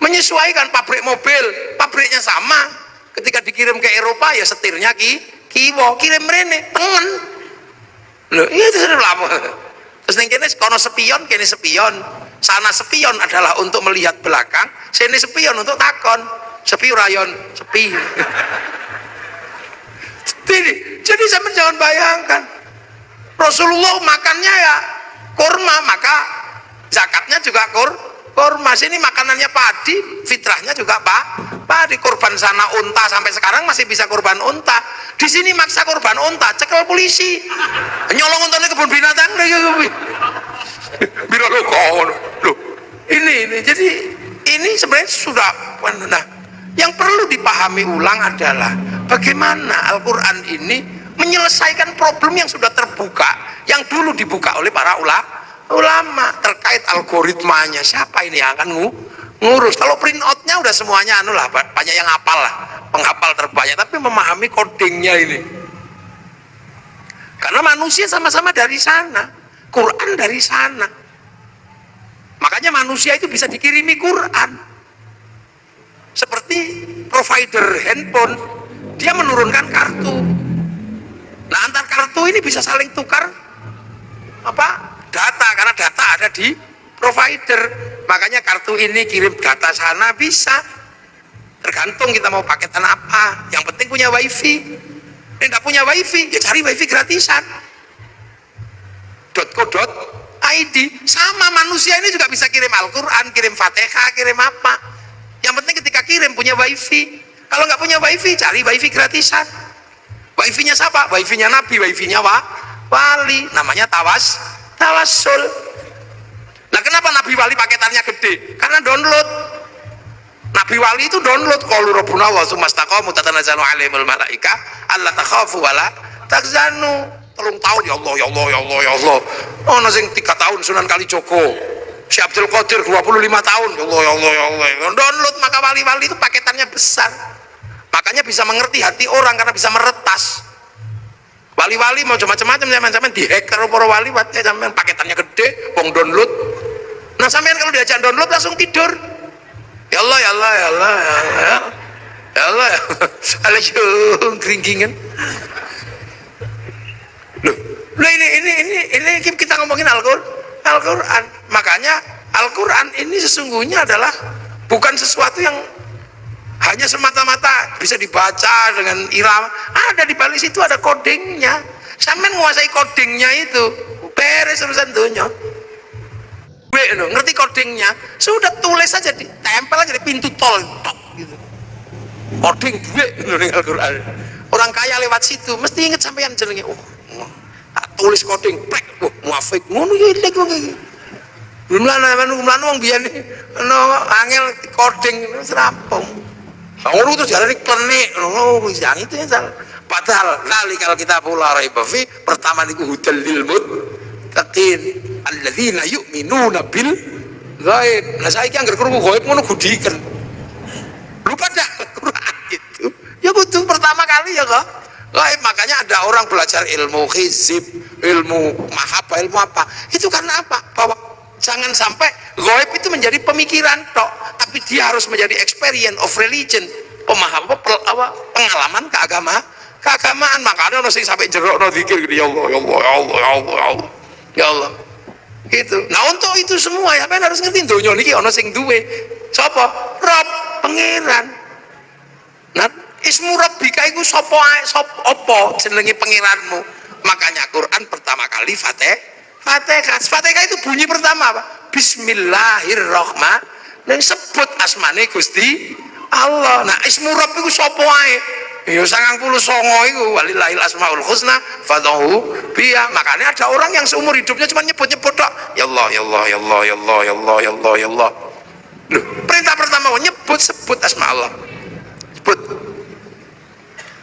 menyesuaikan. Pabrik mobil, pabriknya sama. Ketika dikirim ke Eropa ya setirnya kiwo, kirim rene tengen. Loh, iya itu sudah lama. Terus ning kene kono spion, kene spion. Sana spion adalah untuk melihat belakang, sini spion untuk takon. Sepi rayon, sepi. Jadi zaman jangan bayangkan. Rasulullah makannya ya kurma, maka zakatnya juga kurma. Sini makanannya padi, fitrahnya juga padi. Korban sana unta, sampai sekarang masih bisa korban unta. Di sini maksa korban unta, cekel polisi. Nyolong untanya kebun binatang lagi. Biro lo ini. Jadi ini sebenarnya sudah. Nah, yang perlu dipahami ulang adalah bagaimana Al-Quran ini menyelesaikan problem yang sudah terbuka, yang dulu dibuka oleh para ulama terkait algoritmanya. Siapa ini yang akan ngurus? Kalau print outnya udah semuanya banyak yang hafal lah, penghafal terbanyak, tapi memahami codingnya ini. Karena manusia sama-sama dari sana, Quran dari sana. Makanya manusia itu bisa dikirimi Quran. Seperti provider handphone, dia menurunkan kartu. Nah, antar kartu ini bisa saling tukar data, karena data ada di provider. Makanya kartu ini kirim data sana bisa. Tergantung kita mau paketan apa. Yang penting punya wifi. Ini tidak punya wifi, ya cari wifi gratisan. .co.id. Sama manusia ini juga bisa kirim Al-Quran, kirim Fatihah, kirim apa. Yang penting ketika kirim punya wifi. Kalau nggak punya wifi, cari wifi gratisan. Wifi-nya siapa? Wifi-nya Nabi, wifi-nya wali. Namanya tawassul. Nah, kenapa Nabi wali paketannya gede? Karena download. Nabi wali itu download. Qalu rabbuna wa tsumastaqamu tatanazzalu alaihimul malaika alla takhafu wala tahzanu. 3 tahun ya Allah, ya Allah, ya Allah, ya Allah. Oh, sing 3 tahun Sunan Kalijogo. Si Abdul Qadir 25 tahun. Ya Allah, ya Allah, ya Allah. Download, maka wali-wali itu paketannya besar. Makanya bisa mengerti hati orang karena bisa meretas. Wali-wali mau macam-macam, sampean dihack karo para wali, sampean paketannya gede, wong download. Nah, sampean kalau diajak download langsung tidur. Ya Allah, ya Allah, ya Allah, ya Allah, ya Allah, ya Allah, keringkingan. Loh, ini kita ngomongin Al-Quran. Makanya Al-Quran ini sesungguhnya adalah bukan sesuatu yang hanya semata-mata bisa dibaca dengan irama. Ada di balik situ ada codingnya. Sampean menguasai codingnya itu, beres urusan dunia. Ngerti codingnya, sudah tulis aja, ditempel aja di pintu tol, gitu. Coding gue dengan Al-Quran. Orang kaya lewat situ mesti inget sampean jenenge. Tulis coding, plek, muafik, ngono ya ilek kok iki. Belum wong biyen angel coding serampung. Ngono terus jarane klenik, yang itu yang salah. Padahal kalau kita pula raibafi, pertama niku hudal lil muttaqin alladzina yu'minuna bil ghaib. Nah, saiki anggere krungu ghaib ngono gudiken. Lupa dah Quran itu. Ya kudu pertama kali ya kok. Gaib. Makanya ada orang belajar ilmu hizib, ilmu mahabbah, ilmu apa. Itu karena apa? Bahwa jangan sampai gaib itu menjadi pemikiran tok, tapi dia harus menjadi experience of religion, pengalaman keagamaan. Makanya ono sing sampai jerokno zikir gitu, ya Allah, ya Allah, ya Allah, ya Allah, ya Allah. Ya Allah. Gitu. Nah, untuk itu semua ya kan harus ngerti donya niki ono sing duwe. Sapa? Rob, pangeran. Nah, ismu rabbika iku sapa apa jenenge pangeranmu. Makanya Quran pertama kali Fatihah itu bunyi pertama apa? Bismillahirrahmanirrahim. Sebut asmane Gusti Allah. Nah, ismu rabb iku sapa ae? Ya 99 iku walillahil asmaul husna fadhuhu biya. Makanya ada orang yang seumur hidupnya cuma nyebut-nyebut tok. Ya Allah, ya Allah, ya Allah, ya Allah, ya Allah, ya Allah, ya Allah. Loh, perintah pertama sebut asma Allah. Sebut.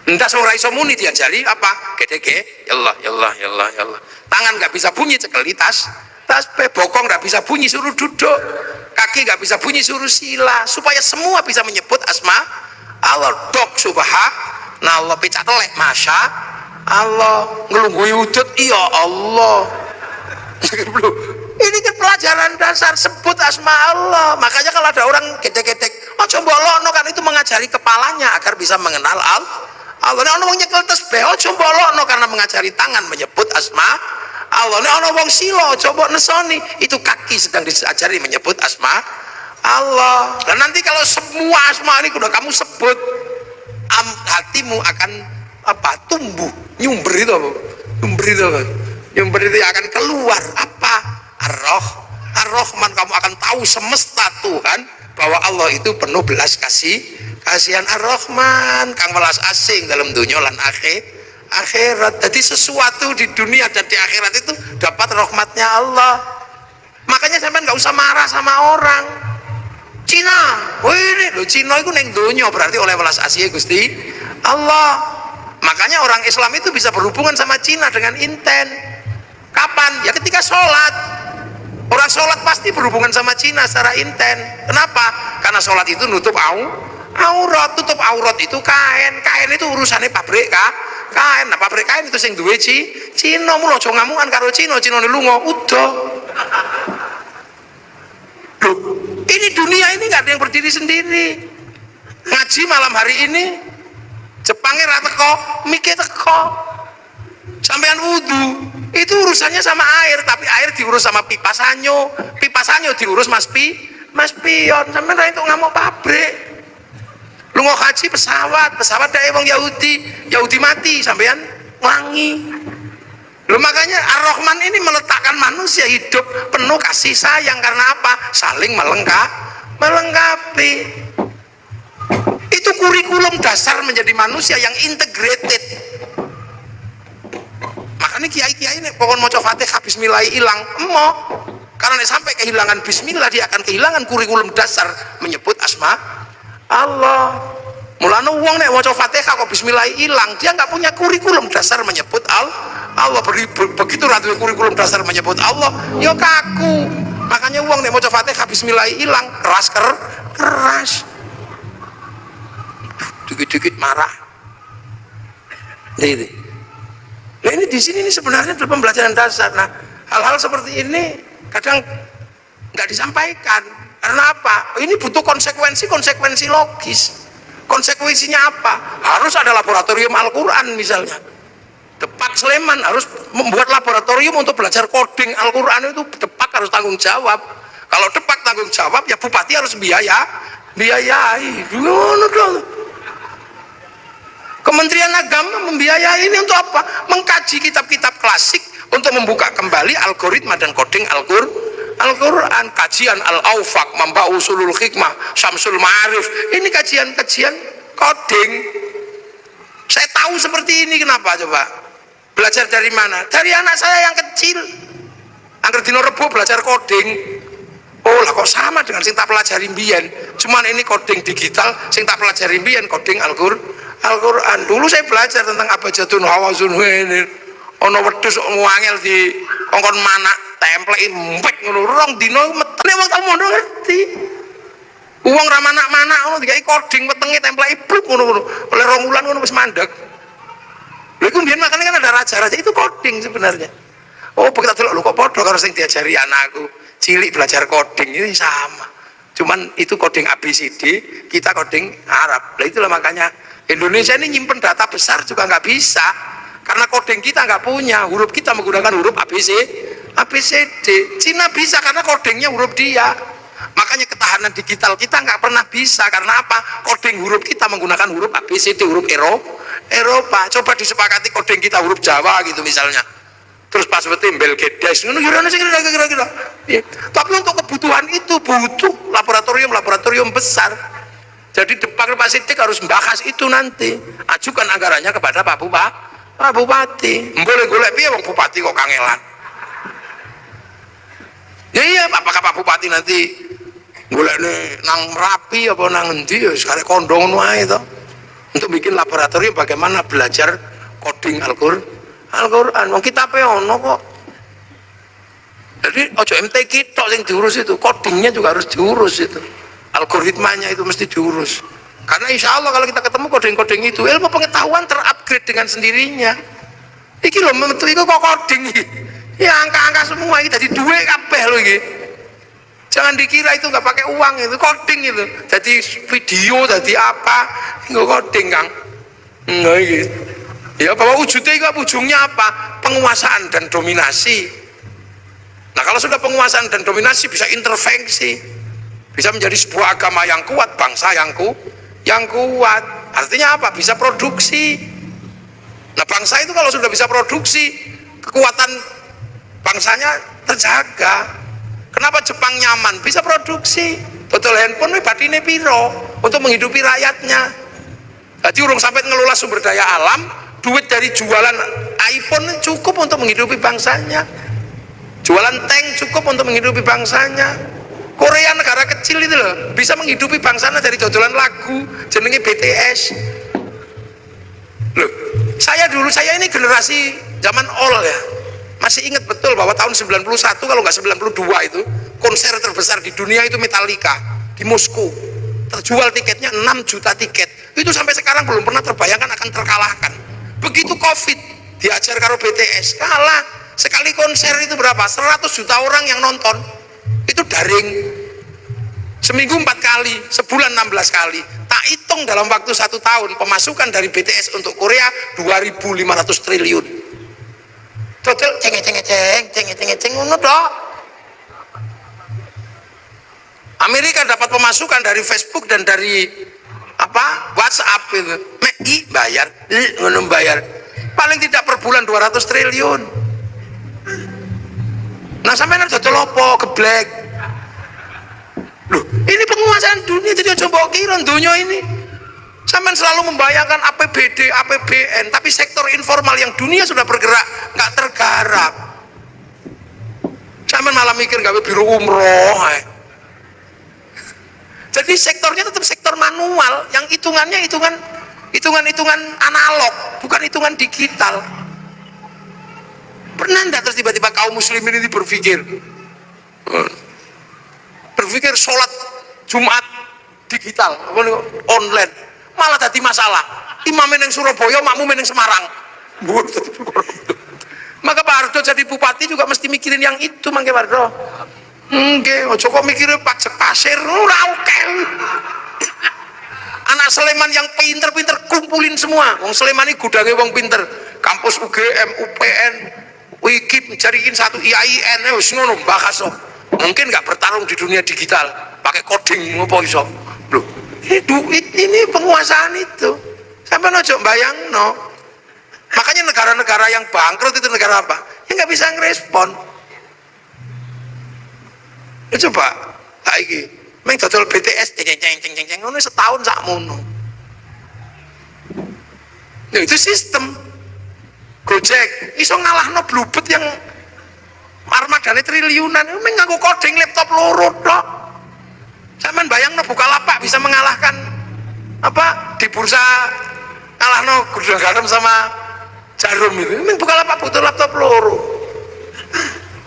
Entah seorang iso muni diajari apa? Gedege, ya Allah, ya Allah, ya Allah, ya Allah. Tangan nggak bisa bunyi cekeli tas bokong nggak bisa bunyi suruh duduk, kaki nggak bisa bunyi suruh sila, supaya semua bisa menyebut asma Allah. Dok subhanallah, pecah telek masya Allah, ngelunggui wujud iya Allah. Ini kan pelajaran dasar, sebut asma Allah. Makanya kalau ada orang gedek-gedek, oh coba lo kan itu mengajari kepalanya agar bisa mengenal Allah. Nek ana wong nyekel tasbih aja mbolokno karena mengajari tangan menyebut asma Allah. Nek ana wong sila coba nesoni, itu kaki sedang diajari menyebut asma Allah. Dan nanti kalau semua asma ini sudah kamu sebut, hatimu akan tumbuh, nyumber itu akan keluar apa? Ar-Rahman, kamu akan tahu semesta Tuhan bahwa Allah itu penuh belas kasihan. Ar-Rahman kang welas asing dalam dunia lan akhirat. Jadi sesuatu di dunia dan di akhirat itu dapat rahmatnya Allah. Makanya sampean nggak usah marah sama orang Cina. Wih, lo Cina itu neng dunia berarti oleh welas asih Gusti Allah. Makanya orang Islam itu bisa berhubungan sama Cina dengan inten. Kapan? Ya ketika sholat. Orang sholat pasti berhubungan sama Cina secara inten. Kenapa? Karena sholat itu nutup aurat. Tutup aurat itu kain itu urusannya pabrik kain. Nah pabrik kain itu sing duwe Cina, mula aja ngamungan karo Cina ne lunga udah. Loh, ini dunia ini nggak ada yang berdiri sendiri. Ngaji malam hari ini Jepangnya ra teko, mike teko. Sampean wudu itu urusannya sama air, tapi air diurus sama pipa sanyo diurus Mas Pion. Sampean ra entuk ngamuk pabrik. Lu mau haji pesawat dari wong Yahudi mati sampean wangi. Lu makanya Ar-Rahman ini meletakkan manusia hidup penuh kasih sayang karena apa? Saling melengkapi. Itu kurikulum dasar menjadi manusia yang integrated. Makanya kiai-kiai ini pokoknya mau coba Fatihah bismillah hilang karena sampai kehilangan bismillah dia akan kehilangan kurikulum dasar menyebut asma Allah. Mulanya uang nek waca Fatihah kok bismillah hilang, dia nggak punya kurikulum dasar menyebut Allah. Begitu ratu kurikulum dasar menyebut Allah, yo kaku. Makanya uang nek waca Fatihah bismillah hilang, keras. Dikit-dikit marah. Nah ini di sini ini sebenarnya adalah pembelajaran dasar. Nah hal-hal seperti ini kadang nggak disampaikan. Karena apa? Ini butuh konsekuensi logis. Konsekuensinya apa? Harus ada laboratorium Al-Quran misalnya. Depak Sleman harus membuat laboratorium untuk belajar coding Al-Quran. Itu Depak harus tanggung jawab. Kalau Depak tanggung jawab, ya bupati harus biayai. Kementerian Agama membiayai ini untuk apa? Mengkaji kitab-kitab klasik untuk membuka kembali algoritma dan coding Al-Quran. Kajian Al-Aufaq, Mamba Usulul Hikmah, Syamsul Ma'arif, ini kajian-kajian coding. Saya tahu seperti ini, kenapa coba? Belajar dari mana? Dari anak saya yang kecil. Angger dino Rebo belajar coding. Oh lah kok sama dengan sing tak pelajari mbiyen. Cuman ini coding digital, sing tak pelajari mbiyen coding Al-Quran. Dulu saya belajar tentang abjadun hawazun ini. Ono wedhus ngangel di kongkon manak template empek ngono rong dina metene wong tak mondho ngerti. Wong ra manak-manak ngono dikai coding wetenge template bluk ngono. Oleh 2 wulan ngono wis mandeg. Lha iku mbiyen makane kan ada raja-raja itu coding sebenarnya. Oh, begitu delok lho kok padha karo sing diajari anakku. Cilik belajar coding ini sama. Cuman itu coding ABCD, kita coding Arab. Lah itulah makanya Indonesia ini nyimpen data besar juga nggak bisa karena coding kita nggak punya, huruf kita menggunakan huruf ABCD. Cina bisa karena codingnya huruf dia. Makanya ketahanan digital kita nggak pernah bisa karena apa? Coding huruf kita menggunakan huruf ABCD, huruf Eropa. Coba disepakati coding kita huruf Jawa gitu misalnya. Terus pas bel gedes ngono kira-kira. Tapi untuk kebutuhan itu butuh laboratorium besar. Jadi Depak Pak Sidik harus membahas itu nanti. Ajukan anggarannya kepada Pak Bupati. Boleh golek piye wong bupati kok kangelan. Ya iya, apakah Pak Bupati nanti golekne nang Merapi apa nang endi ya sekare kondo ngono ae to. Untuk bikin laboratorium bagaimana belajar coding Al-Quran. Wong kitabe ono kok. Jadi ojo MTQ tok sing diurus itu, codingnya juga harus diurus itu. Algoritmanya itu mesti diurus. Karena insya Allah kalau kita ketemu coding-coding itu, ilmu pengetahuan terupgrade dengan sendirinya. Iki loh metu iku kok coding iki. Ya angka-angka semua iki dadi duit kabeh lho iki. Jangan dikira itu nggak pakai uang, itu coding itu. Jadi video, jadi apa? Nggak coding, Kang. Nggak gitu. Ya bahwa wujudnya itu ujungnya apa? Penguasaan dan dominasi. Nah kalau sudah penguasaan dan dominasi bisa intervensi. Bisa menjadi sebuah agama yang kuat, bangsa yang kuat. Artinya apa? Bisa produksi. Nah bangsa itu kalau sudah bisa produksi, kekuatan bangsanya terjaga. Kenapa Jepang nyaman? Bisa produksi. Total handphone batine piro untuk menghidupi rakyatnya. Jadi urung sampai ngelola sumber daya alam, duit dari jualan iPhone cukup untuk menghidupi bangsanya. Jualan tank cukup untuk menghidupi bangsanya. Korea negara kecil itu loh bisa menghidupi bangsanya dari dodolan lagu jenenge BTS. Loh, saya ini generasi zaman all ya. Masih ingat betul bahwa tahun 91 kalau nggak 92 itu konser terbesar di dunia itu Metallica di Moskow. Terjual tiketnya 6 juta tiket. Itu sampai sekarang belum pernah terbayangkan akan terkalahkan. Begitu COVID diajar karo BTS kalah. Sekali konser itu berapa? 100 juta orang yang nonton. Itu daring. Seminggu 4 kali, sebulan 16 kali. Tak hitung dalam waktu 1 tahun pemasukan dari BTS untuk Korea 2.500 triliun. Total ceng ngono tok. Amerika dapat pemasukan dari Facebook dan dari WhatsApp itu. Bayar, ngono bayar. Paling tidak per bulan 200 triliun. Nah sampean dodol apa geblek? Loh, ini penguasaan dunia, jadi coba kira dunia ini. Sampean selalu membayangkan APBD, APBN, tapi sektor informal yang dunia sudah bergerak nggak tergarap. Sampean malah mikir gawe biro umroh. Jadi sektornya tetap sektor manual, yang hitungannya hitungan analog, bukan hitungan digital. Pernah enggak terus tiba-tiba kaum muslimin ini berpikir sholat Jumat digital, online, malah tadi masalah. Imamnya yang Surabaya, makmumnya yang Semarang. Maka Pak Harto jadi bupati juga mesti mikirin yang itu, Mangke Pak Harto. Ojo kok mikirin pajak pasir, raukel. Anak Sleman yang pinter-pinter kumpulin semua. Wong Sleman ini gudangnya wong pinter. Kampus UGM, UPN, UIKIP cariin satu IAIN, wis ngono bahas. Mungkin nggak bertarung di dunia digital, pakai coding ngopo iso. Loh, ini penguasaan itu. Sampai ojo bayang no. Makanya negara-negara yang bangkrut itu negara apa? Ya nggak bisa ngerespon. Ya coba, lagi, meng total BTS, ceng ngono setahun sakmono. Ya itu sistem. Gojek, iso ngalahno Bluebird yang armadane triliunan, meng nganggo coding laptop loro tok. Sampeyan bayangno Bukalapak bisa mengalahkan di bursa ngalahno Gudang Garam sama Jarum itu. Meng Bukalapak butuh laptop loro.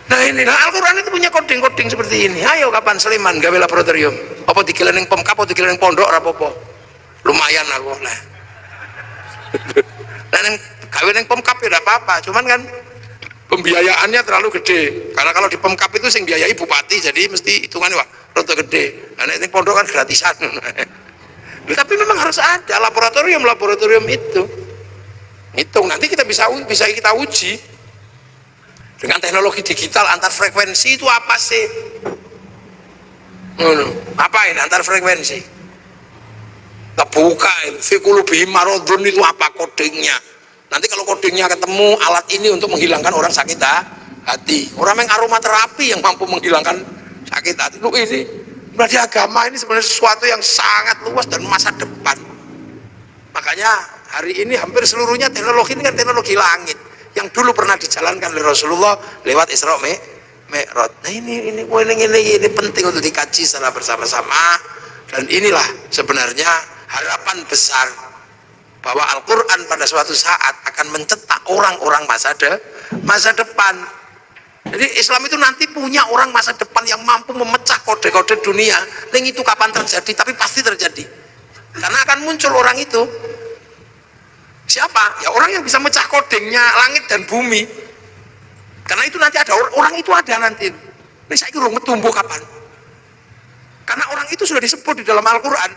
Nah ini, Al-Quran itu punya coding-coding seperti ini. Ayo kapan Sleman gawe laboratorium? Apa dikilen ning Pemkap, apa dikilen ning pondok ora apa-apa. Lumayan aku lah. Dan gawe ning Pemkap ya enggak apa-apa, cuman kan pembiayaannya terlalu gede. Karena kalau di Pemkap itu sing biayai bupati, jadi mesti hitungannya rada gede. Nah ning pondok kan gratisan. Tapi memang harus ada laboratorium itu. Hitung nanti kita bisa kita uji. Dengan teknologi digital antar frekuensi itu apa sih? Apa ini antar frekuensi? Kita buka fikulubi marodun itu apa codingnya? Nanti kalau codingnya ketemu alat ini untuk menghilangkan orang sakit hati. Orang yang aromaterapi yang mampu menghilangkan sakit hati. Lu ini berarti agama ini sebenarnya sesuatu yang sangat luas dan masa depan. Makanya hari ini hampir seluruhnya teknologi ini kan teknologi langit. Yang dulu pernah dijalankan oleh Rasulullah lewat Isra Mi'raj. Nah ini penting untuk dikaji secara bersama-sama, dan inilah sebenarnya harapan besar bahwa Al-Quran pada suatu saat akan mencetak orang-orang masa depan. Jadi Islam itu nanti punya orang masa depan yang mampu memecah kode-kode dunia. Yang itu kapan terjadi? Tapi pasti terjadi. Karena akan muncul orang itu. Siapa? Ya orang yang bisa mecah codingnya langit dan bumi. Karena itu nanti ada orang itu ada nanti. Ini saya kira tumbuh kapan? Karena orang itu sudah disebut di dalam Al-Quran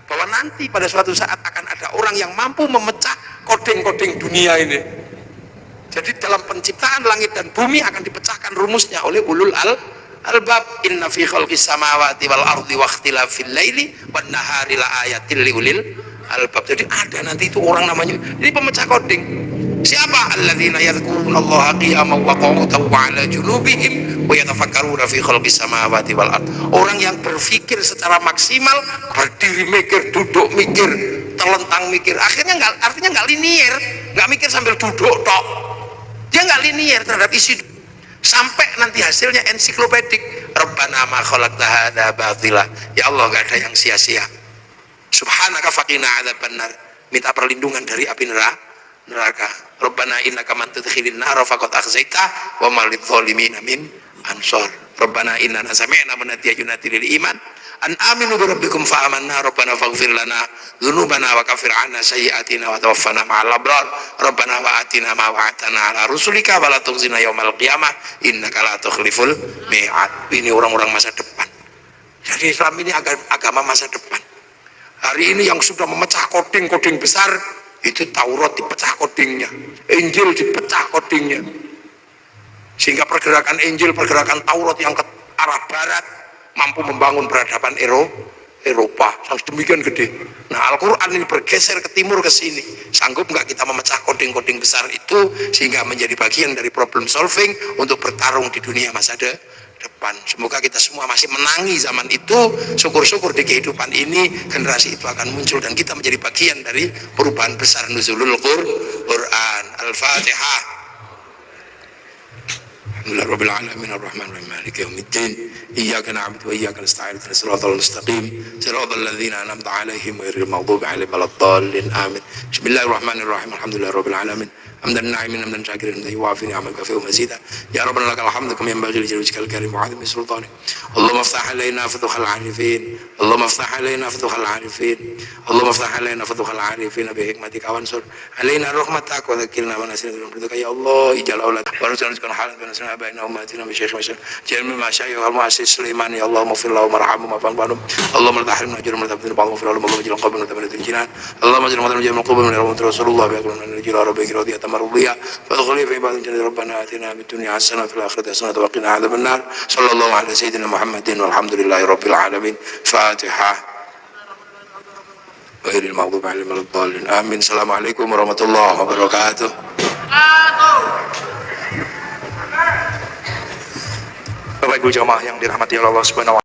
bahwa nanti pada suatu saat akan ada orang yang mampu memecah coding-coding dunia ini. Jadi dalam penciptaan langit dan bumi akan dipecahkan rumusnya oleh ulul albab. Inna fi khalqis samawati wal ardi wa ikhtilafil laili wan nahari la ayatil liulil albab. Jadi ada nanti itu orang namanya ini pemecah coding. Siapa? Alladzina yadhkurunallaha qiyaman wa qu'udan wa 'ala junubihim wa yatafakkaruna fi khalqis samawati wal ard. Orang yang berpikir secara maksimal, berdiri mikir, duduk mikir, terlentang mikir. Artinya enggak linier, enggak mikir sambil duduk tok. Dia enggak linier terhadap isi, sampai nanti hasilnya ensiklopedik. Rabbana ma khalaqta hadza batila. Ya Allah, enggak ada yang sia-sia. Subhanaka faqina adzabannar. Minta perlindungan dari api neraka. Rabbana innaka man tudkhilin nar faqad akhzaita wa mal lidh-dhalimin min ansar. Rabbana innana sami'na munadiyan yunadi lil iman an aminu bi rabbikum fa amanna rabbana faghfir lana dzunubana wa kaffir 'anna sayyi'atina wa tawaffana ma'al abrar. Rabbana wa atina ma wa'adtana 'ala rusulika wa la tukhzina yaumal qiyamah innaka la tukhliful mi'ad. Ini orang-orang masa depan. Jadi Islam ini agama masa depan. Hari ini yang sudah memecah koding-koding besar itu Taurat dipecah kodingnya, Injil dipecah kodingnya, sehingga pergerakan Injil, pergerakan Taurat yang ke arah barat mampu membangun peradaban Eropa yang demikian gede. Nah, Al-Quran ini bergeser ke timur ke sini. Sanggup nggak kita memecah koding-koding besar itu sehingga menjadi bagian dari problem solving untuk bertarung di dunia masa depan. Semoga kita semua masih menangi zaman itu. Syukur-syukur di kehidupan ini generasi itu akan muncul dan kita menjadi bagian dari perubahan besar nuzulul Quran. Al-Fatihah. Alhamdulillahirabbil alamin arrahmanir rahim maliki yaumiddin iyyaka na'budu wa iyyaka nasta'in ihdinas siratal mustaqim siratal ladzina an'amta 'alaihim ghairil maghdubi 'alaihim waladdallin amin. Bismillahirrahmanirrahim alhamdulillahirabbil alamin hamdan na'imin hamdan syakirin hamdan yuwafi ni'amaka wa mazida ya rabbana lakal hamdu kama yanbaghi li jalwajikal karim wa 'azimi sultanik. Allahumma iftah 'alaina futuhal 'arifin Allahumma iftah 'alaina futuhal 'arifin Allahumma iftah 'alaina futuhal 'arifin bi hikmatika wansur 'alaina rahmataka wa dhakkirna wa nasina ya Allah ij'al aulad wa rizqana halan bi nasina baina ummatina bi syekh masyayikh jami masyayikh al muassis Sulaiman ya Allah maghfir lahu warhamhu wa fa'anhum Allahumma tahrimna ajrun min tabdil ba'd maghfir lahu Allahumma jil qabna tabadat jinan Allahumma jil madran jamal qubul min rasulullah bi aqlana jil rabbika radiyatan mardiya fadkhuli fi ibadati jannati rabbana atina fid dunya hasanah fil akhirati hasanah wa qina adzaban nar sallallahu ala sayyidina Muhammadin walhamdulillahi rabbil alamin. Fatihah. Ghairil maghdubi 'alaihim waladdallin amin. Assalamualaikum warahmatullahi wabarakatuh. Bapak Ibu jamaah yang dirahmati Allah Subhanahu wa